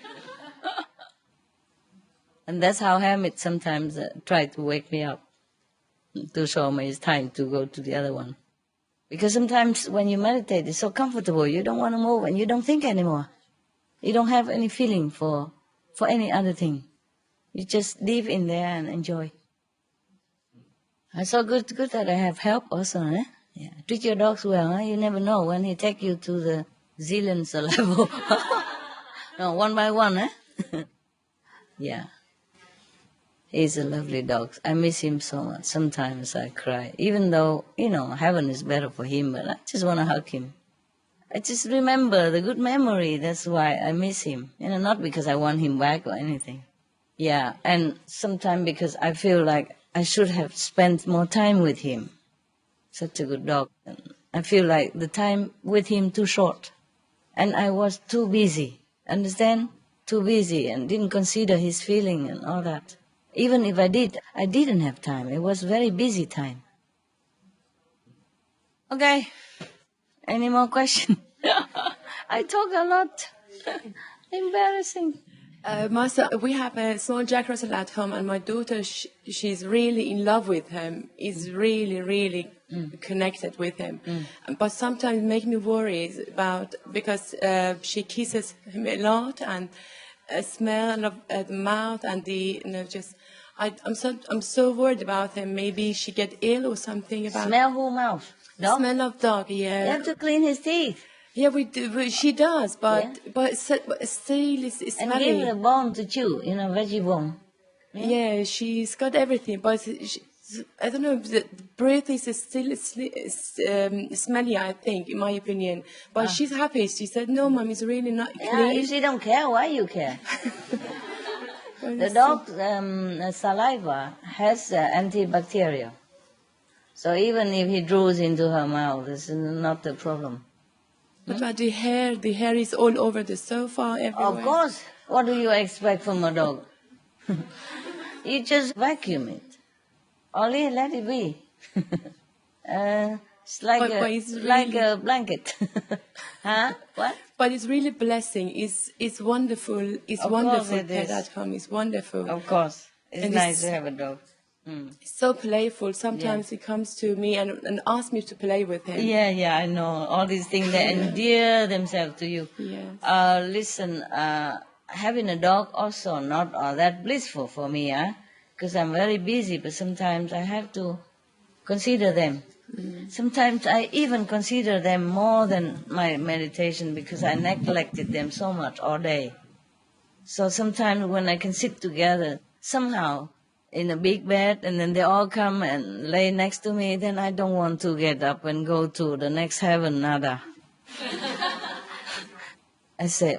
And that's how Hamid sometimes tried to wake me up, to show me it's time to go to the other one. Because sometimes when you meditate, it's so comfortable, you don't want to move and you don't think anymore. You don't have any feeling for any other thing. You just live in there and enjoy. It's so good that I have help also, eh? Yeah. Treat your dogs well, eh? You never know when he take you to the Vigilance level. No, one by one, eh? Yeah. He's a lovely dog. I miss him so much. Sometimes I cry. Even though, heaven is better for him, but I just want to hug him. I just remember the good memory. That's why I miss him. Not because I want him back or anything. Yeah, and sometimes because I feel like I should have spent more time with him. Such a good dog. I feel like the time with him too short. And I was too busy, understand? Too busy and didn't consider his feeling and all that. Even if I didn't have time. It was very busy time. Okay. Any more questions? I talk a lot. Embarrassing. We have a small Jack Russell at home, and my daughter, she's really in love with him. Is really, really connected with him. But sometimes it makes me worry about because she kisses him a lot, and smell of the mouth and the I'm so worried about him. Maybe she get ill or something about. Smell who mouth? Dog? Smell of dog. Yeah. You have to clean his teeth. Yeah, we do. She does, but still it's smelly. And give her a bone to chew, veggie bone. Yeah, she's got everything, but I don't know. The breath is still smelly, I think, in my opinion. But she's happy. She said, "No, Mom, it's really not clean." Yeah, if she don't care, why you care? The dog's saliva has antibacterial. So even if he draws into her mouth, it's not a problem. What about the hair? The hair is all over the sofa, everywhere. Of course. What do you expect from a dog? You just vacuum it. Only let it be. It's like a blanket. Huh? What? But it's really blessing. It's wonderful. It's wonderful. Pet at home. It's wonderful. Of course. It's nice to have a dog. It's so playful. Sometimes he comes to me and asks me to play with him. Yeah, I know. All these things, they endear themselves to you. Yes. Listen, having a dog also not all that blissful for me, because I'm very busy, but sometimes I have to consider them. Sometimes I even consider them more than my meditation because I neglected them so much all day. So sometimes when I can sit together, somehow, in a big bed, and then they all come and lay next to me, then I don't want to get up and go to the next heaven, nada. I say,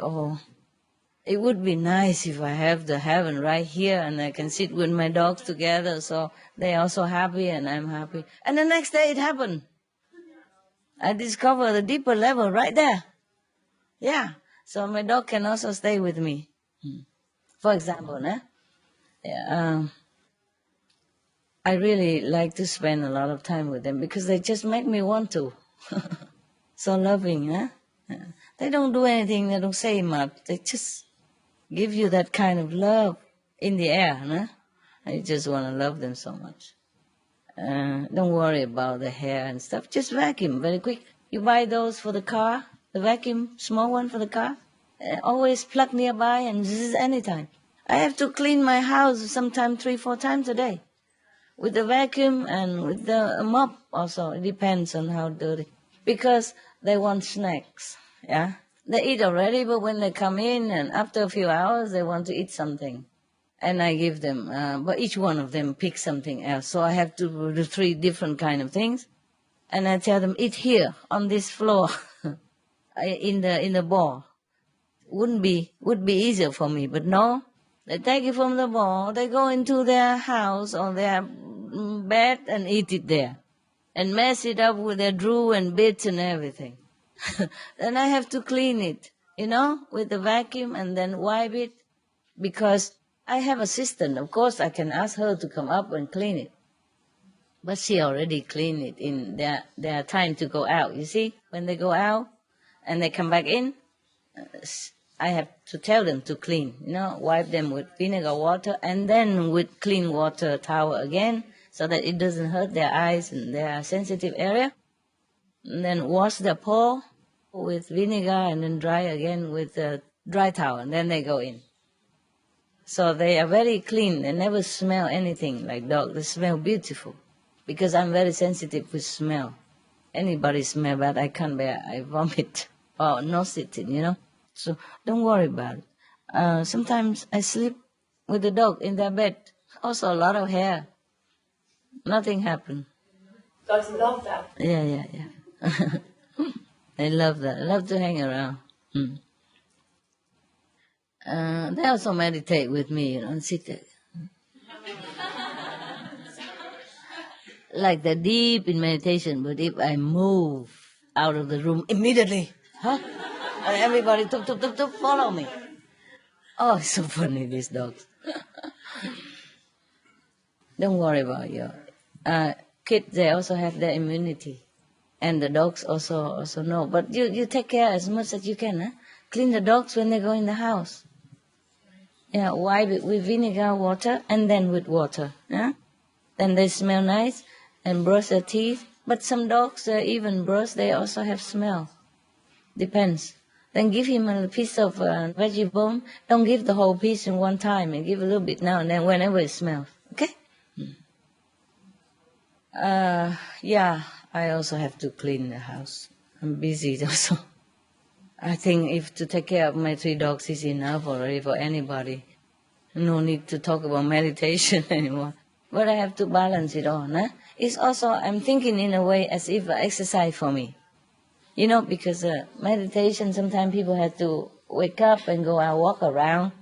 it would be nice if I have the heaven right here and I can sit with my dogs together so they're also happy and I'm happy. And the next day it happened. I discovered a deeper level right there. Yeah, so my dog can also stay with me. For example, I really like to spend a lot of time with them because they just make me want to. So loving, huh? They don't do anything, they don't say much. They just give you that kind of love in the air, huh? I just want to love them so much. Don't worry about the hair and stuff. Just vacuum very quick. You buy those for the car, the vacuum, small one for the car. Always plug nearby and zzz anytime. I have to clean my house sometimes 3-4 times a day. With the vacuum and with the mop also. It depends on how dirty. Because they want snacks, yeah? They eat already, but when they come in and after a few hours, they want to eat something. And I give them, but each one of them picks something else. So I have to do 3 different kind of things. And I tell them, eat here, on this floor, in the ball. Would be easier for me, but no. They take it from the ball, they go into their house or their bed and eat it there. And mess it up with their drool and bits and everything. Then I have to clean it, with the vacuum and then wipe it. Because I have a assistant. Of course, I can ask her to come up and clean it. But she already cleaned it in their time to go out. You see, when they go out and they come back in, I have to tell them to clean, wipe them with vinegar water and then with clean water towel again so that it doesn't hurt their eyes and their sensitive area. And then wash their paw with vinegar and then dry again with a dry towel and then they go in. So they are very clean. They never smell anything like dogs. They smell beautiful because I'm very sensitive with smell. Anybody smell bad, I can't bear. I vomit or nose-sitting, So don't worry about it. Sometimes I sleep with the dog in their bed. Also a lot of hair. Nothing happened. Dogs love that. Yeah. I love that. I love to hang around. They also meditate with me, and sit there. Like they're deep in meditation, but if I move out of the room immediately, And everybody follow me. Oh, it's so funny, these dogs. Don't worry about your kids. They also have their immunity, and the dogs also know. But you take care as much as you can. Huh? Clean the dogs when they go in the house. Yeah, wipe it with vinegar water and then with water. Yeah? Then they smell nice and brush their teeth. But some dogs even brush, they also have smell. Depends. Then give him a piece of veggie bone. Don't give the whole piece in one time, and give a little bit now and then whenever it smells. Okay? Yeah, I also have to clean the house. I'm busy also. I think if to take care of my 3 dogs is enough already for anybody. No need to talk about meditation anymore. But I have to balance it all. Nah? It's also, I'm thinking in a way as if exercise for me. You know, because meditation, sometimes people have to wake up and go out, walk around,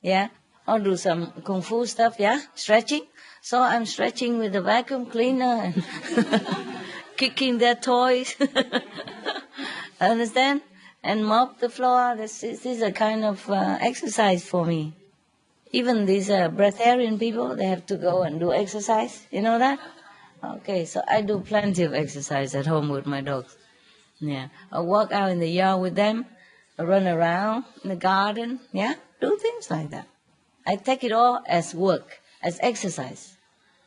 yeah, or do some kung fu stuff, yeah, stretching. So I'm stretching with the vacuum cleaner and kicking their toys, understand? And mop the floor. This is a kind of exercise for me. Even these breatharian people, they have to go and do exercise. You know that? Okay, so I do plenty of exercise at home with my dogs. Yeah, I walk out in the yard with them, I run around in the garden, yeah, do things like that. I take it all as work, as exercise.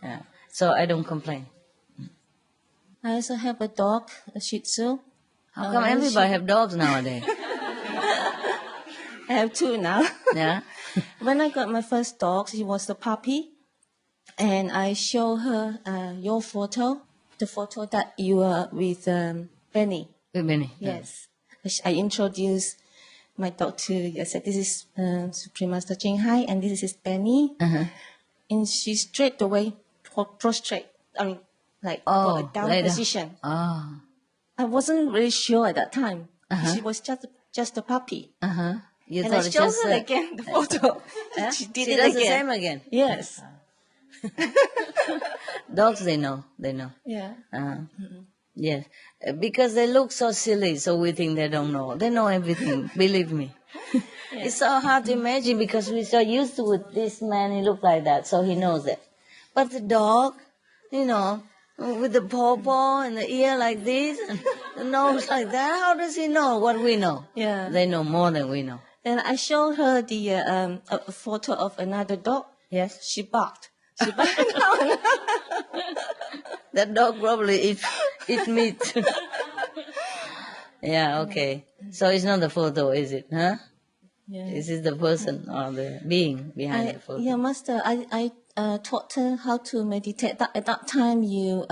Yeah, so I don't complain. I also have a dog, a Shih Tzu. How come everybody have dogs nowadays? I have 2 now. Yeah. When I got my first dog, she was a puppy, and I show her your photo, the photo that you are with Benny. With Benny. Yes. I introduced my dog to you. I said, this is Supreme Master Chinghai, and this is Benny. Uh-huh. And she straight away prostrate. I mean, like for a down position. Oh. I wasn't really sure at that time. Uh-huh. She was just a puppy. Uh-huh. You And thought I it's showed just her again the photo. Yeah? She did She it does again. the same again. Yes. Dogs, they know. Yeah. Yes, because they look so silly, so we think they don't know. They know everything, believe me. It's so hard to imagine because we're so used to with this man, he looked like that, so he knows it. But the dog, you know, with the paw and the ear like this, and the nose like that, how does he know what we know? Yeah. They know more than we know. And I showed her the a photo of another dog. Yes? She barked. She barked down. That dog probably eat meat. Yeah, okay. So it's not the photo, is it? Huh? Yeah. This is the person or the being behind the photo. Yeah, Master, I taught her how to meditate. At that time, you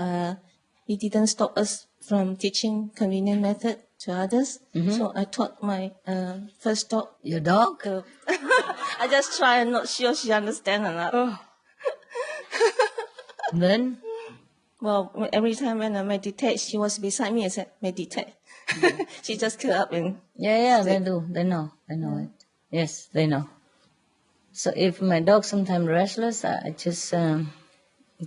didn't stop us from teaching convenient method to others. Mm-hmm. So I taught my first dog. Your dog? I just try. I'm not sure she understands or not. Oh. Then? Well, every time when I meditate, she was beside me. I said, meditate. She just curl up and... Yeah, they do. They know it. Yes, they know. So if my dog's sometimes restless, I just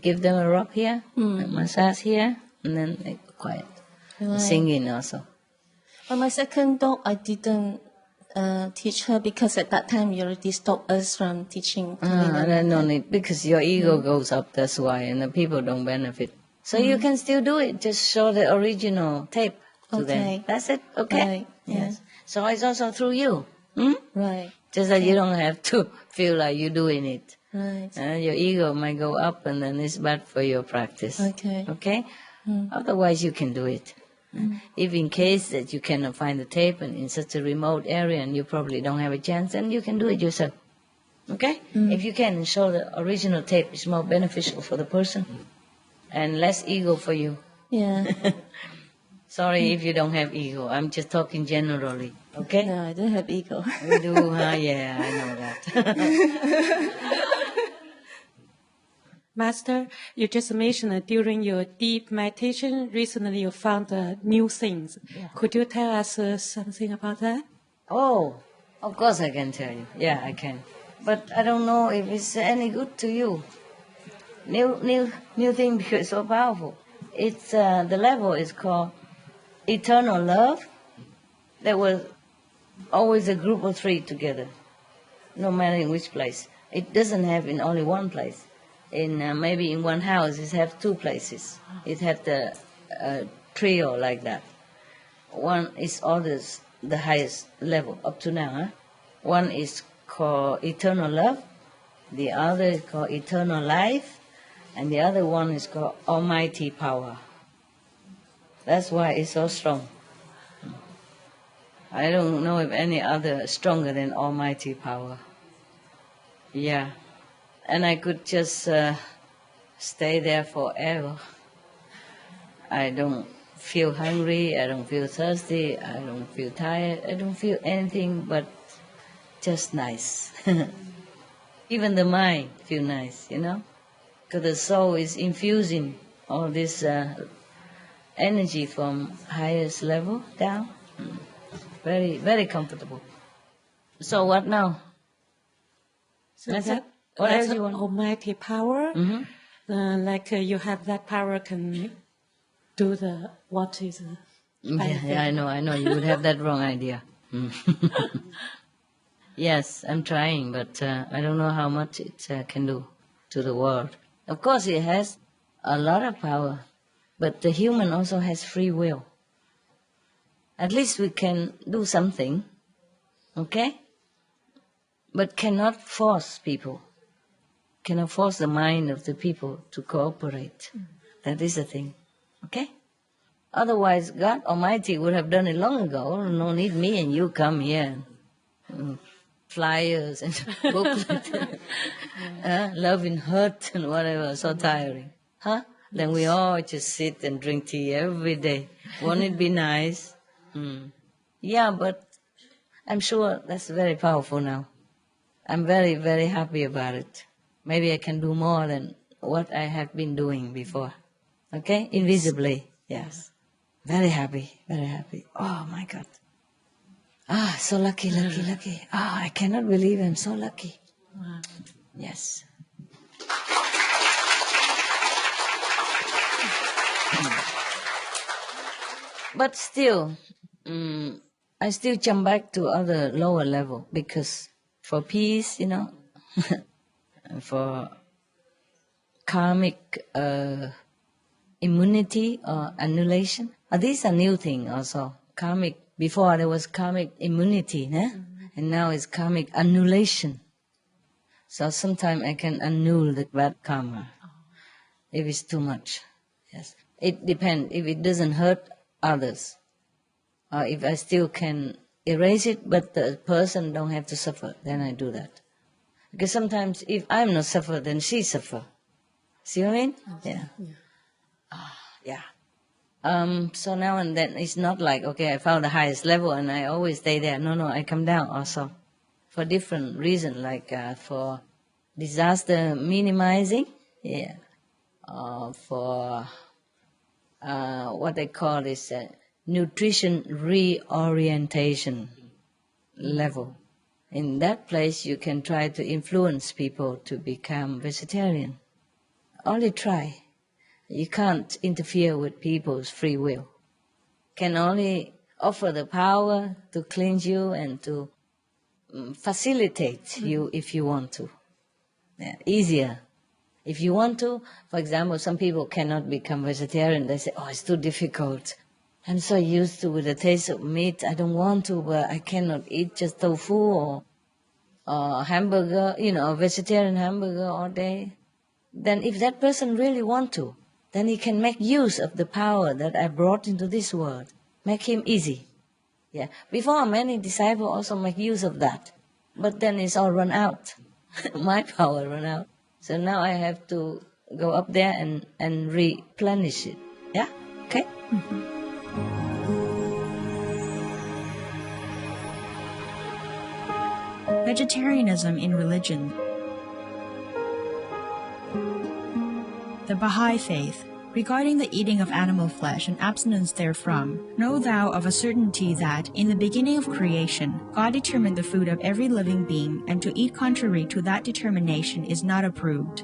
give them a rub here, a massage here, and then they go quiet. Right. Singing also. But my second dog, I didn't teach her because at that time you already stopped us from teaching. No need, because your ego goes up, that's why, and the people don't benefit. So you can still do it, just show the original tape to them. That's it, okay? Right. Yes. So it's also through you. Hmm? Right. Just that you don't have to feel like you're doing it. Right. Your ego might go up and then it's bad for your practice. Okay. Okay? Otherwise you can do it. If in case that you cannot find the tape and in such a remote area and you probably don't have a chance, then you can do it yourself. Okay? If you can show the original tape, it's more beneficial for the person and less ego for you. Yeah. Sorry if you don't have ego. I'm just talking generally. Okay? No, I don't have ego. You do, huh? Yeah, I know that. Master, you just mentioned that during your deep meditation, recently you found new things. Yeah. Could you tell us something about that? Oh, of course I can tell you. Yeah, I can. But I don't know if it's any good to you. New thing because it's so powerful. It's the level is called eternal love. That was Always a group of 3 together, no matter in which place. It doesn't have in only one place. In maybe in one house, it have 2 places. It have the trio like that. One is always the highest level up to now. One is called eternal love, the other is called eternal life, and the other one is called almighty power. That's why it's so strong. I don't know if any other stronger than almighty power. Yeah. And I could just stay there forever. I don't feel hungry, I don't feel thirsty, I don't feel tired, I don't feel anything but just nice. Even the mind feel nice, you know? Because the soul is infusing all this energy from highest level down. Very, very comfortable. So what now? So That's that, it? What that's else you want? almighty power. Like you have that power can do the what is Yeah, I know. You would have that wrong idea. Yes, I'm trying, but I don't know how much it can do to the world. Of course, it has a lot of power, but the human also has free will. At least we can do something, okay? But cannot force people. Cannot force the mind of the people to cooperate. That is the thing, okay? Otherwise, God Almighty would have done it long ago. No need me and you come here. Flyers and booklets, love in hurt and whatever, so tiring. Then we all just sit and drink tea every day. Won't it be nice? Yeah, but I'm sure that's very powerful now. I'm very, very happy about it. Maybe I can do more than what I have been doing before. Okay? Invisibly, yes. Very happy, very happy. Oh, my God. So lucky. I cannot believe I'm so lucky. Wow. Yes. But still, I still jump back to other lower level because for peace, for karmic immunity or annulation. These are new things also. Karmic, before there was karmic immunity, and now it's karmic annulation. So sometimes I can annul the bad karma if it's too much. Yes, it depends. If it doesn't hurt others, or if I still can erase it, but the person don't have to suffer, then I do that. Because sometimes if I'm not suffer, then she suffer. See what I mean? Yeah. Yeah. So now and then it's not like, okay, I found the highest level and I always stay there. No, I come down also for different reasons, like for disaster minimizing, for what they call is nutrition reorientation level. In that place, you can try to influence people to become vegetarian. Only try. You can't interfere with people's free will. Can only offer the power to cleanse you and to facilitate you if you want to. Yeah, easier. If you want to, for example, some people cannot become vegetarian. They say, it's too difficult. I'm so used to with the taste of meat. I don't want to, but I cannot eat just tofu or hamburger, a vegetarian hamburger all day. Then if that person really want to, then he can make use of the power that I brought into this world. Make him easy. Yeah. Before, many disciples also make use of that. But then it's all run out. My power run out. So now I have to go up there and replenish it. Yeah? Okay? Vegetarianism in religion. The Baha'i Faith. Regarding the eating of animal flesh and abstinence therefrom, know thou of a certainty that, in the beginning of creation, God determined the food of every living being, and to eat contrary to that determination is not approved.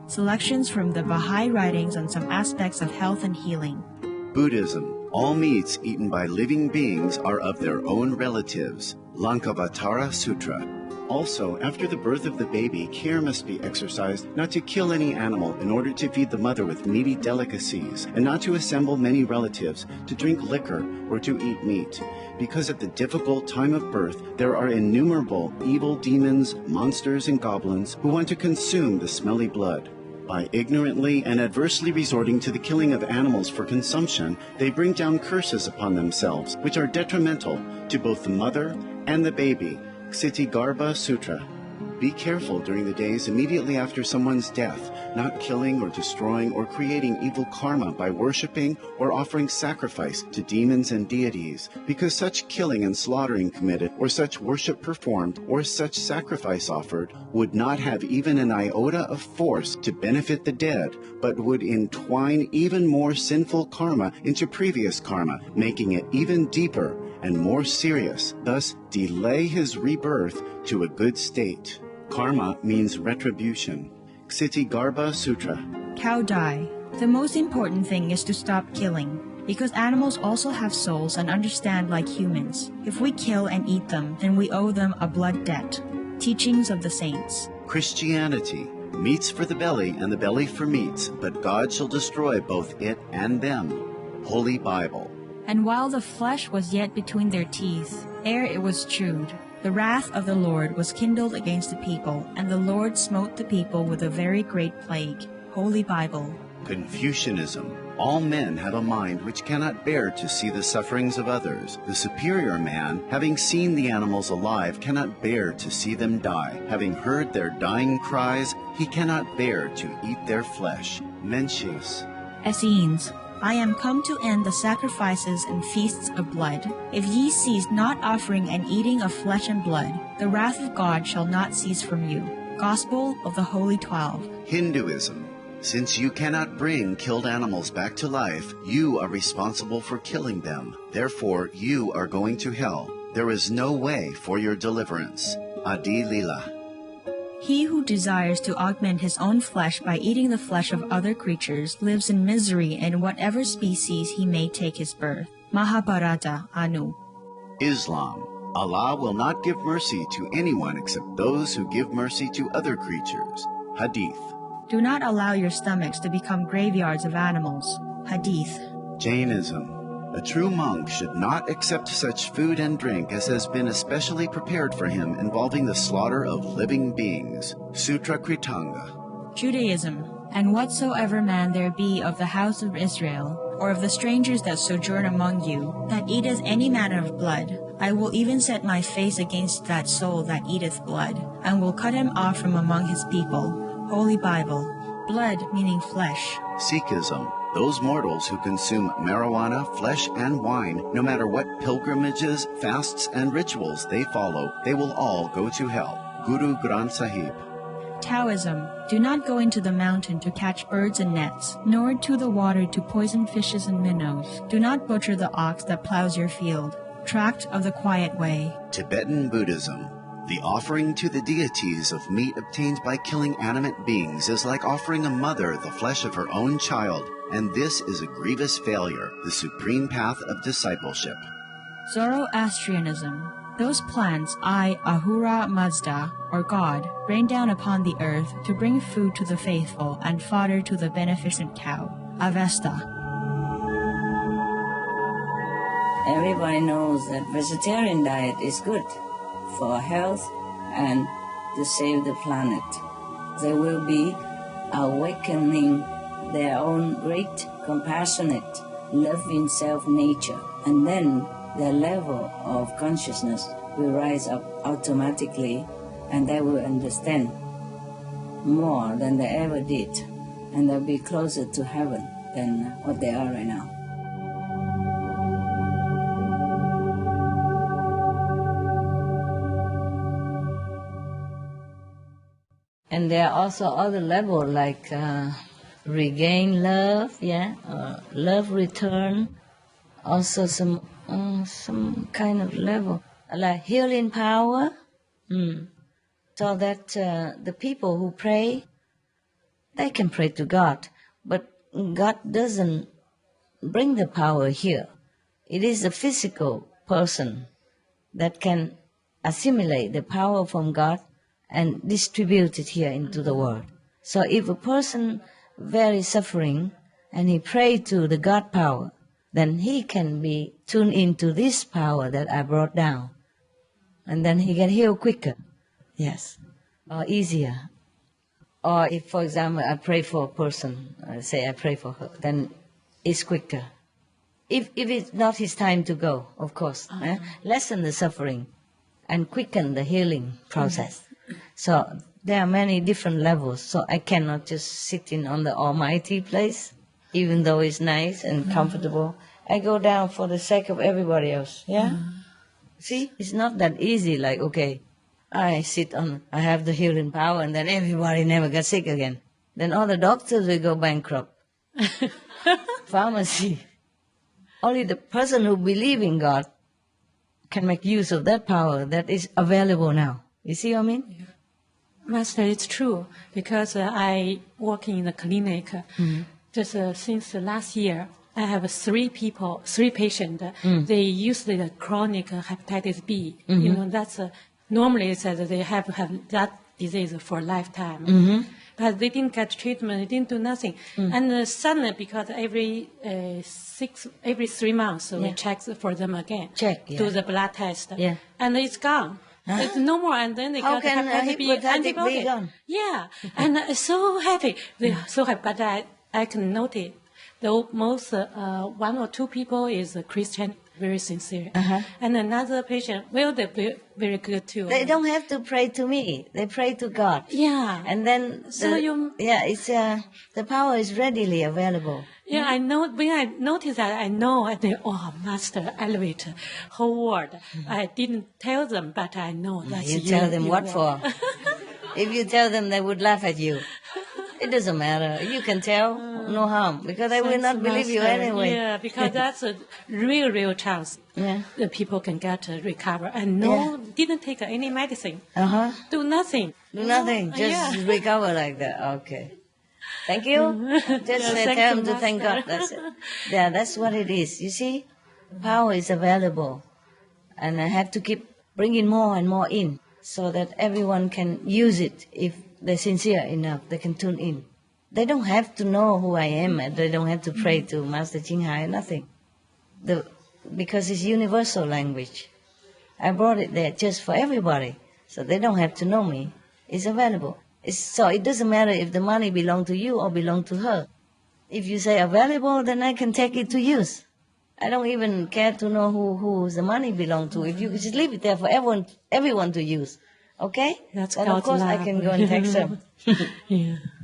Selections from the Baha'i writings on some aspects of health and healing. Buddhism. All meats eaten by living beings are of their own relatives. Lankavatara Sutra. Also, after the birth of the baby, care must be exercised not to kill any animal in order to feed the mother with meaty delicacies, and not to assemble many relatives to drink liquor or to eat meat, because at the difficult time of birth there are innumerable evil demons, monsters, and goblins who want to consume the smelly blood. By ignorantly and adversely resorting to the killing of animals for consumption, they bring down curses upon themselves, which are detrimental to both the mother and the baby. Ksitigarbha Sutra. Be careful during the days immediately after someone's death, not killing or destroying or creating evil karma by worshipping or offering sacrifice to demons and deities, because such killing and slaughtering committed, or such worship performed, or such sacrifice offered, would not have even an iota of force to benefit the dead, but would entwine even more sinful karma into previous karma, making it even deeper and more serious, thus delay his rebirth to a good state. Karma means retribution. Ksitigarbha Sutra. Cow die. The most important thing is to stop killing, because animals also have souls and understand like humans. If we kill and eat them, then we owe them a blood debt. Teachings of the Saints. Christianity. Meats for the belly and the belly for meats, but God shall destroy both it and them. Holy Bible. And while the flesh was yet between their teeth, ere it was chewed, the wrath of the Lord was kindled against the people, and the Lord smote the people with a very great plague. Holy Bible. Confucianism. All men have a mind which cannot bear to see the sufferings of others. The superior man, having seen the animals alive, cannot bear to see them die. Having heard their dying cries, he cannot bear to eat their flesh. Mencius. Essenes. I am come to end the sacrifices and feasts of blood. If ye cease not offering and eating of flesh and blood, the wrath of God shall not cease from you. Gospel of the Holy 12. Hinduism. Since you cannot bring killed animals back to life, you are responsible for killing them. Therefore, you are going to hell. There is no way for your deliverance. Adi Lila. He who desires to augment his own flesh by eating the flesh of other creatures lives in misery in whatever species he may take his birth. Mahabharata, Anu. Islam. Allah will not give mercy to anyone except those who give mercy to other creatures. Hadith. Do not allow your stomachs to become graveyards of animals. Hadith. Jainism. A true monk should not accept such food and drink as has been especially prepared for him involving the slaughter of living beings. Sutra Kritanga. Judaism. And whatsoever man there be of the house of Israel, or of the strangers that sojourn among you, that eateth any manner of blood, I will even set my face against that soul that eateth blood, and will cut him off from among his people. Holy Bible. Blood meaning flesh. Sikhism. Those mortals who consume marijuana, flesh, and wine, no matter what pilgrimages, fasts, and rituals they follow, they will all go to hell. Guru Granth Sahib. Taoism. Do not go into the mountain to catch birds and nets, nor to the water to poison fishes and minnows. Do not butcher the ox that plows your field. Tract of the Quiet Way. Tibetan Buddhism. The offering to the deities of meat obtained by killing animate beings is like offering a mother the flesh of her own child, and this is a grievous failure, the supreme path of discipleship. Zoroastrianism. Those plants I, Ahura Mazda, or God, rain down upon the earth to bring food to the faithful and fodder to the beneficent cow. Avesta. Everybody knows that vegetarian diet is good for health and to save the planet. They will be awakening their own great, compassionate, loving self-nature, and then their level of consciousness will rise up automatically, and they will understand more than they ever did, and they'll be closer to heaven than what they are right now. And there are also other levels like regain love, love return. Also some kind of level like healing power, so that the people who pray, they can pray to God, but God doesn't bring the power here. It is the physical person that can assimilate the power from God and distribute it here into the world. So if a person very suffering and he pray to the God power, then he can be tuned into this power that I brought down. And then he can heal quicker. Yes. Or easier. Or if, for example, I pray for a person, say I pray for her, then it's quicker. If it's not his time to go, of course, lessen the suffering and quicken the healing process. So there are many different levels, so I cannot just sit in on the almighty place, even though it's nice and comfortable. I go down for the sake of everybody else, yeah? See, it's not that easy, like, okay, I have the healing power and then everybody never gets sick again. Then all the doctors will go bankrupt. Pharmacy. Only the person who believes in God can make use of that power that is available now. You see what I mean? Yeah. Master, it's true, because I work in the clinic. Just since last year, I have three patients. They use the chronic hepatitis B. You know, that's normally it says that they have to have that disease for a lifetime. But they didn't get treatment, they didn't do nothing. And suddenly, because every 3 months, we check for them again. Do the blood test. And it's gone. It's no more, and then they got hepatitis B antibiotic. Gone? Yeah, and so happy. They're so happy, but I can notice, though most 1 or 2 people is a Christian, very sincere, and another patient, well, they're very good too. They don't have to pray to me; they pray to God. Yeah, and then it's the power is readily available. Yeah, I know. When I notice that, I know. I think, oh, Master, elevate whole world. I didn't tell them, but I know that's you. Tell them what for? If you tell them, they would laugh at you. It doesn't matter. You can tell, no harm, because they will not believe you anyway. Yeah, because that's a real chance. The people can get recover. And didn't take any medicine. Do nothing. Do nothing. Just recover like that. Okay. Thank you. Just tell them to thank God. That's it. Yeah, that's what it is. You see, power is available, and I have to keep bringing more and more in, so that everyone can use it. If they're sincere enough, they can tune in. They don't have to know who I am, and they don't have to pray to Master Qinghai. Nothing, because it's universal language. I brought it there just for everybody, so they don't have to know me. It's available. So it doesn't matter if the money belongs to you or belongs to her. If you say available, then I can take it to use. I don't even care to know who the money belongs to. If you just leave it there for everyone to use, okay? That's then of course I can go and take some.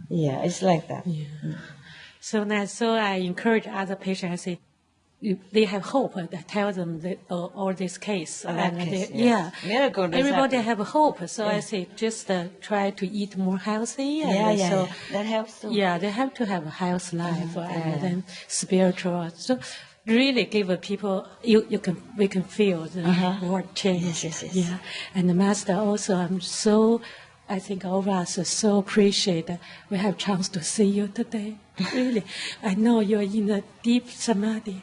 Yeah, it's like that. So I encourage other patients. I say, they have hope. I tell them that all this case. Miracle. Everybody have hope. So I say, just try to eat more healthy. So that helps too. Yeah, they have to have a healthy life and then spiritual. So really give people, we can feel the world change. Yes. Yeah, and the Master also, I think all of us are so appreciate that we have chance to see you today. Really, I know you're in a deep samadhi.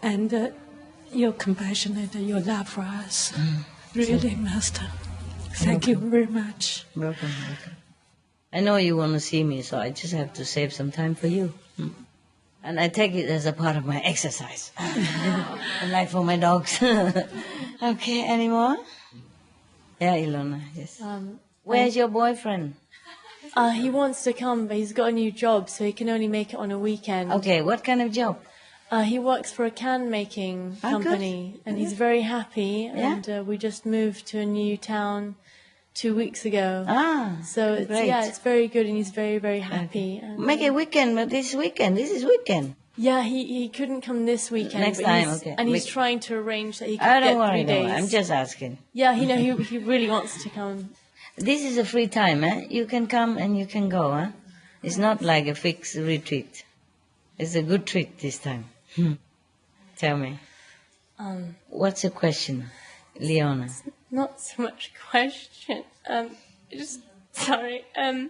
And you're compassionate, your love for us. Really, Master. Thank you very much. Welcome. I know you want to see me, so I just have to save some time for you. And I take it as a part of my exercise. Like for my dogs. Okay, any more? Yeah, Ilona, yes. Where's your boyfriend? He wants to come, but he's got a new job, so he can only make it on a weekend. Okay, what kind of job? He works for a can-making company, and he's very happy. And we just moved to a new town 2 weeks ago. So it's very good, and he's very, very happy. And, make a weekend, but this is weekend. Yeah, he couldn't come this weekend. Next time, okay. And he's trying to arrange that he can get 3 days. I'm just asking. Yeah, he really wants to come. This is a free time, You can come and you can go, It's not like a fixed retreat. It's a good treat this time. Tell me. What's your question, Leona? Not so much a question. Sorry. I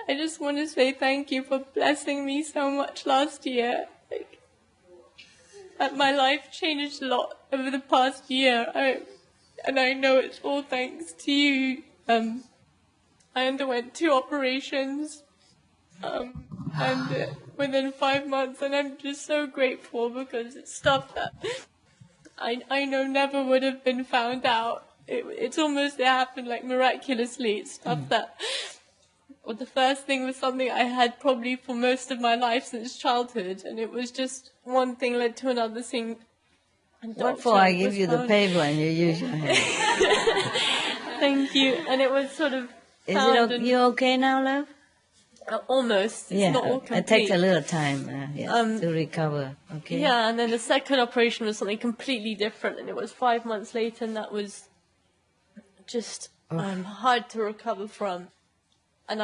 just want to say thank you for blessing me so much last year. my life changed a lot over the past year. And I know it's all thanks to you. I underwent 2 operations, and within 5 months, and I'm just so grateful because it's stuff that I know never would have been found out. It happened like miraculously. It's stuff that, well, the first thing was something I had probably for most of my life since childhood, and it was just one thing led to another thing. What for I give you the paper and you use your hand? Thank you. And it was sort of you okay now, love? Almost. It's not all complete. It takes a little time to recover. Okay. Yeah, and then the second operation was something completely different, and it was 5 months later, and that was just hard to recover from. And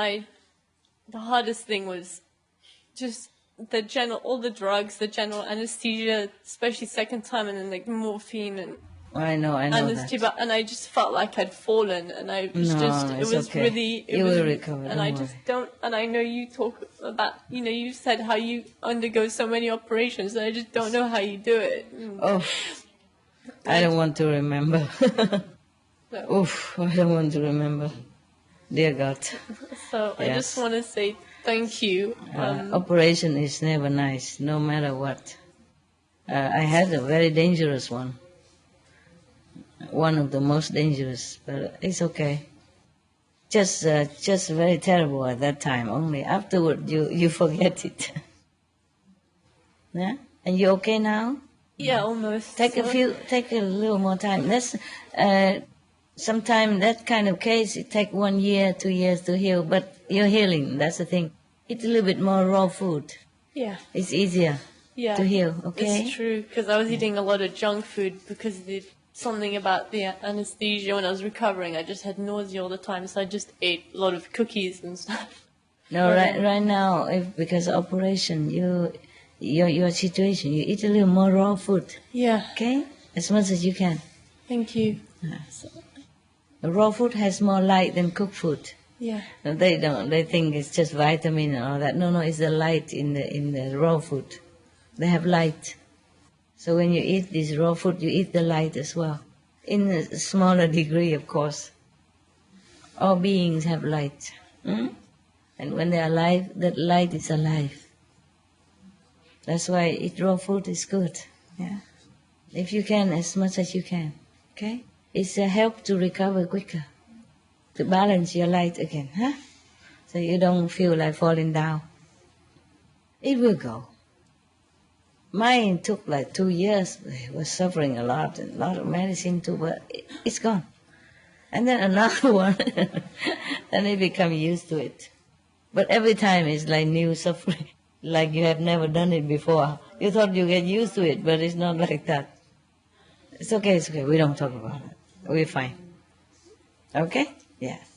the hardest thing was just all the drugs, the general anesthesia, especially second time, and then like morphine and I know anesthesia, that. and I just felt like I'd fallen, and I was you will recover. And I just don't, and I know you talk about, you said how you undergo so many operations, and I just don't know how you do it. Oh, I don't want to remember. Oof, I don't want to remember. Dear God. So I just want to say thank you. Operation is never nice, no matter what. I had a very dangerous one. One of the most dangerous, but it's okay. Just very terrible at that time. Only afterward you forget it. Yeah, and you okay now? Yeah, almost. Take a little more time. That's sometimes that kind of case it take 1 year, 2 years to heal, but you're healing. That's the thing. Eat a little bit more raw food. Yeah, it's easier to heal. Okay, it's true because I was eating a lot of junk food because something about the anesthesia when I was recovering. I just had nausea all the time, so I just ate a lot of cookies and stuff. No, right now, because of operation, your situation, you eat a little more raw food. Yeah. Okay, as much as you can. Thank you. The raw food has more light than cooked food. Yeah. No, they don't. They think it's just vitamin and all that. No, it's the light in the raw food. They have light. So when you eat this raw food, you eat the light as well. In a smaller degree, of course. All beings have light. And when they are alive, that light is alive. That's why eat raw food is good. Yeah. If you can, as much as you can. Okay? It's a help to recover quicker. To balance your light again. Huh? So you don't feel like falling down. It will go. Mine took like 2 years. I was suffering a lot of medicine too, but it's gone. And then another one, and I become used to it. But every time it's like new suffering, like you have never done it before. You thought you get used to it, but it's not like that. It's okay. We don't talk about it. We're fine. Okay? Yes.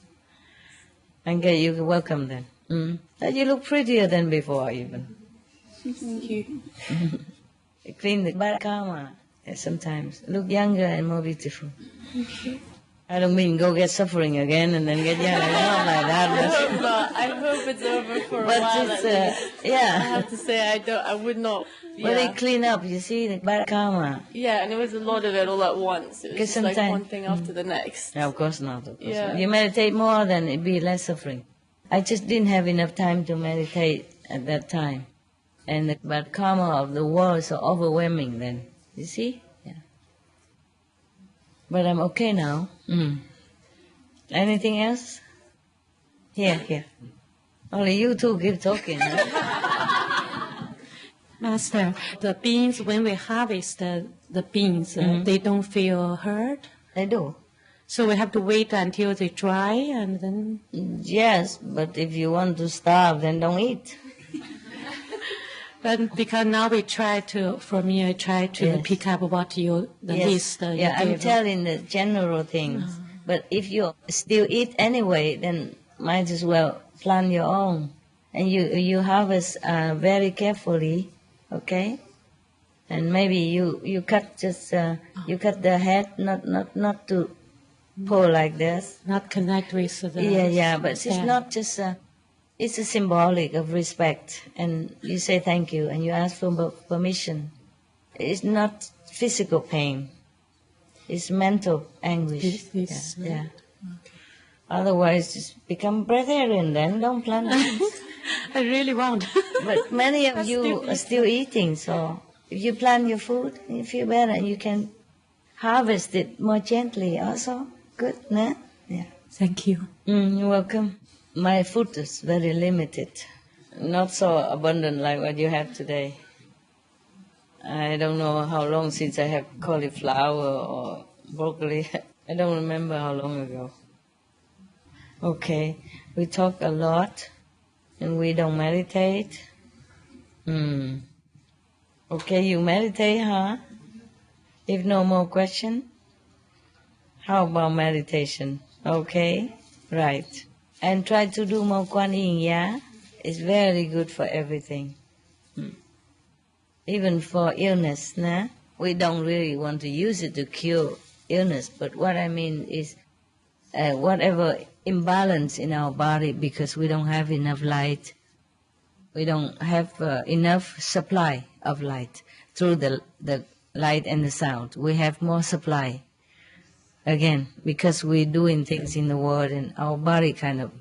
Okay, you're welcome then. You look prettier than before even. Thank you. Clean the bad karma. Sometimes look younger and more beautiful. Okay. I don't mean go get suffering again and then get younger. It's not like that. I hope it's over for a while. But I have to say I would not. Yeah. Well, they clean up. You see the bad karma. Yeah, and it was a lot of it all at once. It was just like one thing after the next. No, of course not. Not. You meditate more, then it'd be less suffering. I just didn't have enough time to meditate at that time. And the bad karma of the world is so overwhelming then. You see? Yeah. But I'm okay now. Anything else? Here. Only you two keep talking. Master, the beans, when we harvest the beans, they don't feel hurt? They do. So we have to wait until they dry and then... Yes, but if you want to starve, then don't eat. But because now I try to pick up what list. I'm telling the general things. But if you still eat anyway, then might as well plan your own. And you harvest very carefully, okay? And maybe you cut you cut the head, not to pull like this. Not connect with the... Yeah, but it's not just... It's a symbolic of respect, and you say thank you, and you ask for permission. It's not physical pain. It's mental anguish. Yes. Yeah. Okay. Otherwise, just become vegetarian then. Don't plant beans. I really want. But many of you are still eating, so if you plant your food, you feel better. You can harvest it more gently also. Good, no? Yeah. Thank you. You're welcome. My food is very limited. Not so abundant like what you have today. I don't know how long since I have cauliflower or broccoli. I don't remember how long ago. Okay, we talk a lot and we don't meditate. Okay, you meditate, huh? If no more question, how about meditation? Okay, right. And try to do more Kuan Yin, yeah? It's very good for everything. Even for illness, nah? We don't really want to use it to cure illness, but what I mean is whatever imbalance in our body because we don't have enough light, we don't have enough supply of light through the light and the sound. We have more supply. Again, because we're doing things in the world and our body kind of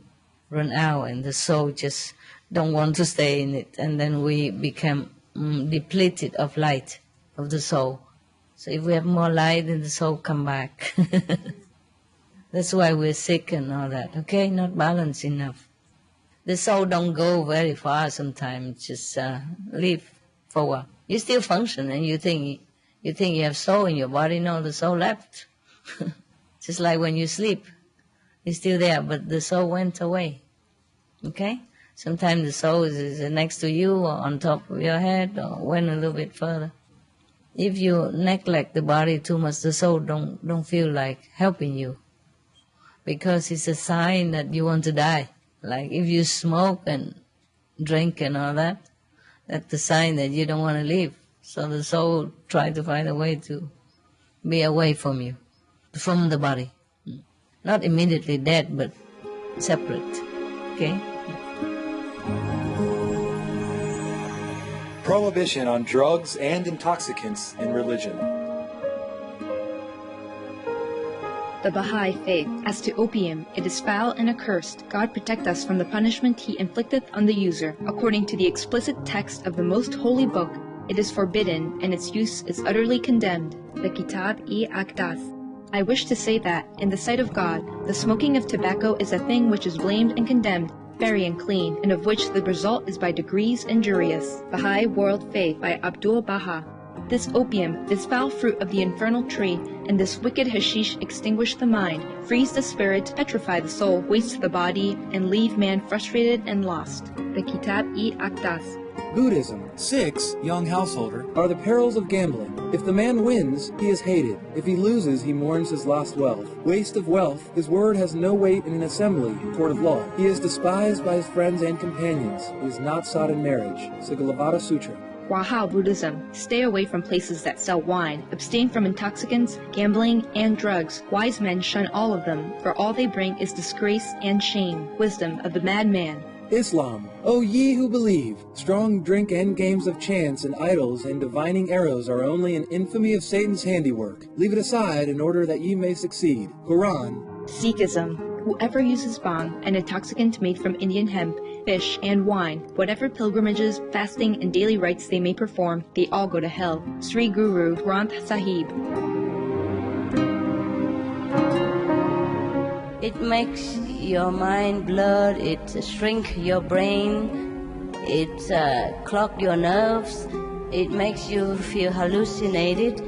run out and the soul just don't want to stay in it, and then we become depleted of light of the soul. So if we have more light, then the soul come back. That's why we're sick and all that, okay? Not balanced enough. The soul don't go very far sometimes, just live for a while. You still function and you think you have soul in your body. No, the soul left. Just like when you sleep, it's still there, but the soul went away. Okay? Sometimes the soul is next to you or on top of your head or went a little bit further. If you neglect the body too much, the soul don't feel like helping you, because it's a sign that you want to die. Like if you smoke and drink and all that, that's the sign that you don't want to live. So the soul try to find a way to be away from you, from the body. Not immediately dead, but separate. Okay? Prohibition on drugs and intoxicants in religion. The Baha'i Faith. As to opium, it is foul and accursed. God protect us from the punishment He inflicteth on the user. According to the explicit text of the Most Holy Book, it is forbidden and its use is utterly condemned. The Kitab-i-Aqdas. I wish to say that, in the sight of God, the smoking of tobacco is a thing which is blamed and condemned, very unclean, and of which the result is by degrees injurious. Baha'i World Faith by Abdul Baha. This opium, this foul fruit of the infernal tree, and this wicked hashish extinguish the mind, freeze the spirit, petrify the soul, waste the body, and leave man frustrated and lost. The Kitab-i-Aqdas. Buddhism. 6, young householder, are the perils of gambling. If the man wins, he is hated. If he loses, he mourns his lost wealth. Waste of wealth, his word has no weight in an assembly, court of law. He is despised by his friends and companions. He is not sought in marriage. Sigalovada Sutra. Wahao Buddhism. Stay away from places that sell wine. Abstain from intoxicants, gambling, and drugs. Wise men shun all of them, for all they bring is disgrace and shame. Wisdom of the madman. Islam. O ye who believe, strong drink and games of chance and idols and divining arrows are only an infamy of Satan's handiwork. Leave it aside in order that ye may succeed. Quran. Sikhism. Whoever uses bhang, an intoxicant made from Indian hemp, fish, and wine, whatever pilgrimages, fasting, and daily rites they may perform, they all go to hell. Sri Guru Granth Sahib. It makes your mind blurred, it shrink your brain, it clog your nerves, it makes you feel hallucinated,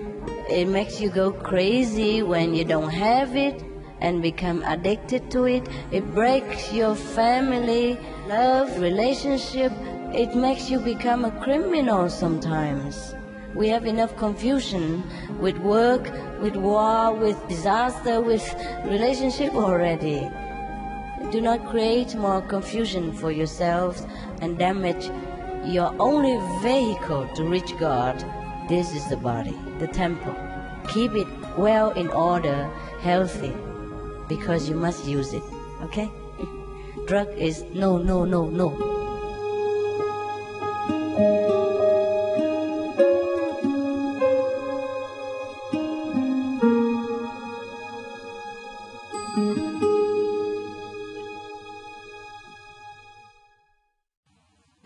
it makes you go crazy when you don't have it and become addicted to it. It breaks your family, love, relationship. It makes you become a criminal sometimes. We have enough confusion with work, with war, with disaster, with relationship already. Do not create more confusion for yourselves and damage your only vehicle to reach God. This is the body, the temple. Keep it well in order, healthy, because you must use it, okay? Drug is no, no, no, no.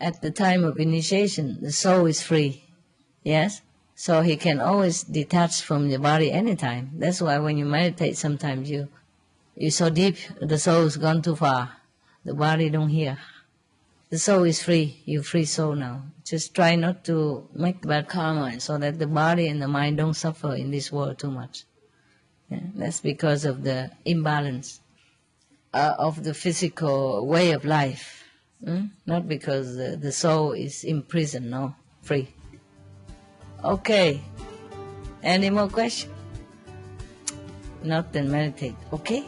at the time of initiation, the soul is free. Yes? So he can always detach from the body anytime. That's why when you meditate, sometimes you're so deep, the soul has gone too far. The body don't hear. The soul is free. You're free soul now. Just try not to make bad karma so that the body and the mind don't suffer in this world too much. Yeah? That's because of the imbalance of the physical way of life. Not because the soul is imprisoned, no, free. Okay. Any more questions? Not then meditate. Okay?